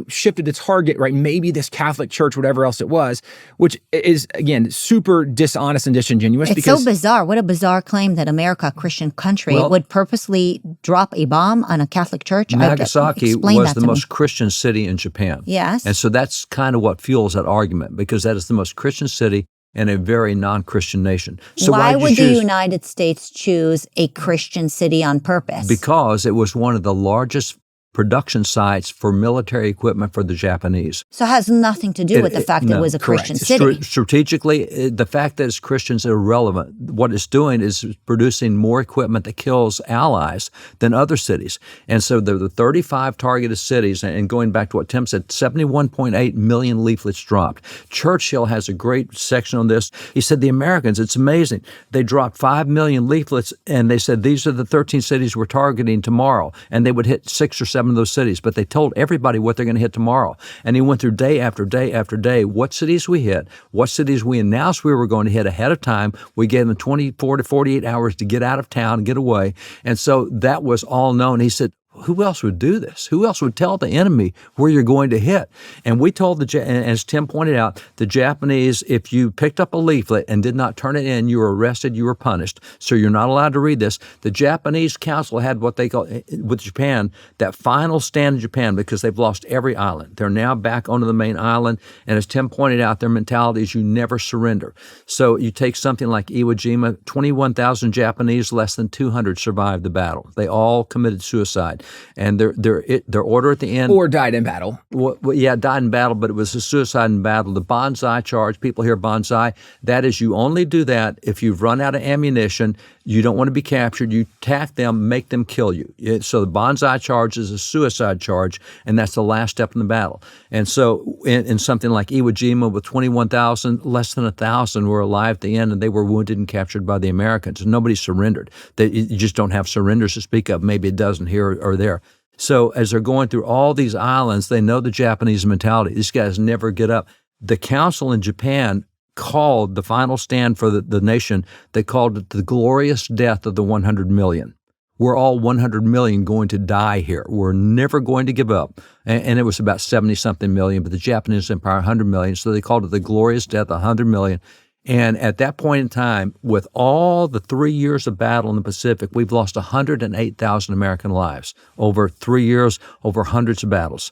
shifted the target, right? Maybe this Catholic church, whatever else it was, which is, again, super dishonest and disingenuous. It's so bizarre. What a bizarre claim that America, Christian country, would purposely drop a bomb on a Catholic church. Nagasaki was the most Christian city in Japan. Yes. And so that's kind of what fuels that argument, because that is the most Christian city in a very non-Christian nation. So why would the United States choose a Christian city on purpose? Because it was one of the largest production sites for military equipment for the Japanese. So it has nothing to do with the fact that it was a Christian city. Strategically, the fact that it's Christians is irrelevant. What it's doing is producing more equipment that kills allies than other cities. And so the 35 targeted cities, and going back to what Tim said, 71.8 million leaflets dropped. Churchill has a great section on this. He said the Americans, it's amazing, they dropped 5 million leaflets, and they said these are the 13 cities we're targeting tomorrow. And they would hit 6 or 7 of those cities, but they told everybody what they're going to hit tomorrow. And he went through day after day after day, what cities we hit, what cities we announced we were going to hit ahead of time. We gave them 24 to 48 hours to get out of town and get away. And so that was all known. He said, who else would do this? Who else would tell the enemy where you're going to hit? And we told as Tim pointed out, the Japanese, if you picked up a leaflet and did not turn it in, you were arrested, you were punished. So you're not allowed to read this. The Japanese council had what they call, with Japan, that final stand in Japan, because they've lost every island. They're now back onto the main island. And as Tim pointed out, their mentality is you never surrender. So you take something like Iwo Jima, 21,000 Japanese, less than 200 survived the battle. They all committed suicide. And their order at the end, or died in battle. Died in battle, but it was a suicide in battle. The bonsai charge, people hear bonsai, that is, you only do that if you've run out of ammunition, you don't want to be captured, you attack them, make them kill you. So the bonsai charge is a suicide charge, and that's the last step in the battle. And so in something like Iwo Jima, with 21,000, less than 1,000 were alive at the end, and they were wounded and captured by the Americans. Nobody surrendered. You just don't have surrenders to speak of, maybe a dozen here or there. So as they're going through all these islands, they know the Japanese mentality. These guys never get up. The council in Japan called the final stand for the nation, they called it the glorious death of the 100 million. We're all 100 million going to die here. We're never going to give up. And it was about 70-something million, but the Japanese empire, 100 million. So they called it the glorious death of 100 million. And at that point in time, with all the 3 years of battle in the Pacific, we've lost 108,000 American lives over 3 years, over hundreds of battles.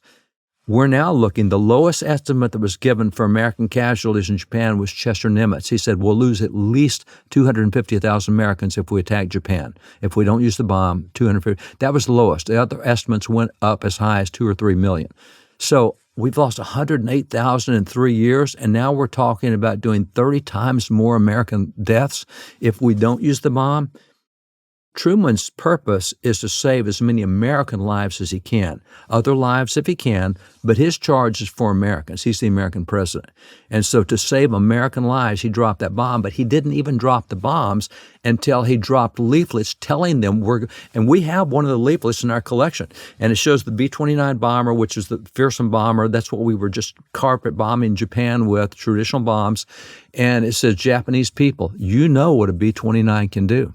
We're now looking, the lowest estimate that was given for American casualties in Japan was Chester Nimitz. He said, we'll lose at least 250,000 Americans if we attack Japan. If we don't use the bomb, 250. That was the lowest. The other estimates went up as high as 2 or 3 million. So we've lost 108,000 in 3 years, and now we're talking about doing 30 times more American deaths if we don't use the bomb. Truman's purpose is to save as many American lives as he can, other lives if he can, but his charge is for Americans. He's the American president. And so to save American lives, he dropped that bomb, but he didn't even drop the bombs until he dropped leaflets telling them and we have one of the leaflets in our collection, and it shows the B-29 bomber, which is the fearsome bomber. That's what we were just carpet bombing Japan with, traditional bombs. And it says, Japanese people, you know what a B-29 can do.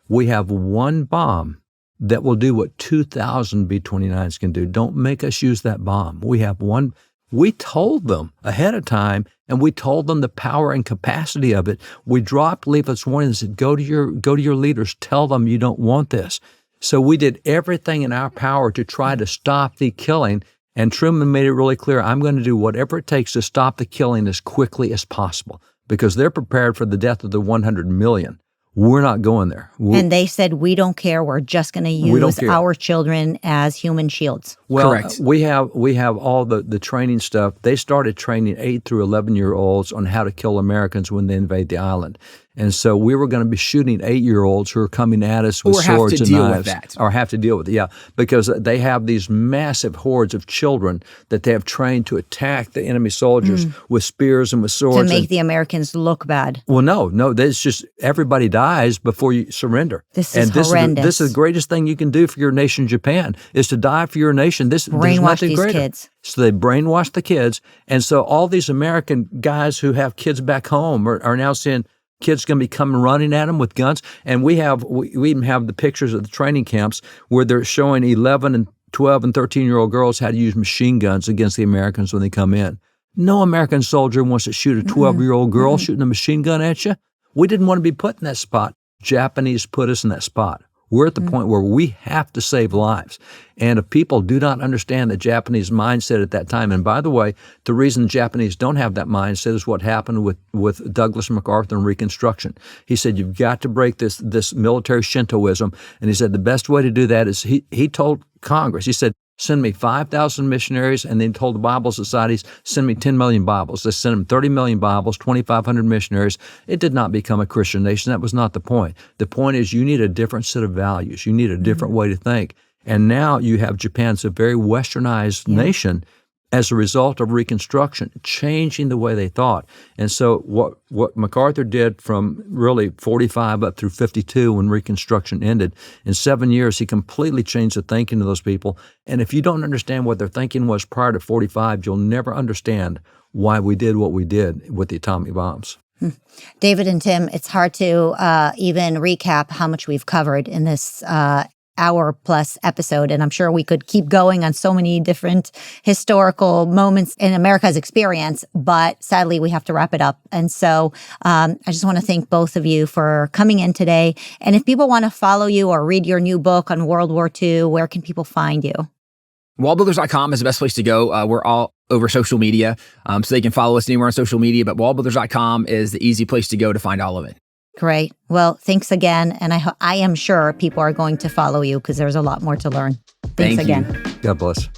We have one bomb that will do what 2,000 B-29s can do. Don't make us use that bomb. We have one. We told them ahead of time, and we told them the power and capacity of it. We dropped leaflets warning and said, go to your leaders, tell them you don't want this. So we did everything in our power to try to stop the killing, and Truman made it really clear, I'm going to do whatever it takes to stop the killing as quickly as possible, because they're prepared for the death of the 100 million. We're not going there. And they said, we don't care. We're just going to use our children as human shields. Well, correct. We have all the training stuff. They started training 8 through 11-year-olds on how to kill Americans when they invade the island. And so we were going to be shooting 8-year-olds who are coming at us with Or have swords to and deal with knives. that. Or have to deal with it, yeah. Because they have these massive hordes of children that they have trained to attack the enemy soldiers with spears and with swords. To make the Americans look bad. Well, no, it's just everybody dies before you surrender. This is horrendous. This is the greatest thing you can do for your nation, Japan, is to die for your nation. There's Brainwash nothing these greater. kids. So they brainwash the kids. And so all these American guys who have kids back home are now seeing kids going to be coming running at them with guns. And we even have the pictures of the training camps where they're showing 11 and 12 and 13-year-old girls how to use machine guns against the Americans when they come in. No American soldier wants to shoot a 12-year-old girl shooting a machine gun at you. We didn't want to be put in that spot. Japanese put us in that spot. We're at the point where we have to save lives. And if people do not understand the Japanese mindset at that time, and by the way, the reason Japanese don't have that mindset is what happened with Douglas MacArthur in Reconstruction. He said, you've got to break this military Shintoism. And he said the best way to do that is he told Congress, he said, send me 5,000 missionaries, and then told the Bible societies, send me 10 million Bibles. They sent them 30 million Bibles, 2,500 missionaries. It did not become a Christian nation. That was not the point. The point is you need a different set of values. You need a different way to think. And now you have Japan's a very westernized nation as a result of Reconstruction, changing the way they thought. And so what MacArthur did from really 45 up through 52 when Reconstruction ended, in 7 years he completely changed the thinking of those people. And if you don't understand what their thinking was prior to 45, you'll never understand why we did what we did with the atomic bombs. David and Tim, it's hard to even recap how much we've covered in this hour-plus episode, and I'm sure we could keep going on so many different historical moments in America's experience, but sadly, we have to wrap it up. And so I just want to thank both of you for coming in today. And if people want to follow you or read your new book on World War II, where can people find you? WallBuilders.com is the best place to go. We're all over social media, so they can follow us anywhere on social media, but WallBuilders.com is the easy place to go to find all of it. Great. Well, thanks again. And I am sure people are going to follow you because there's a lot more to learn. Thanks again. God bless.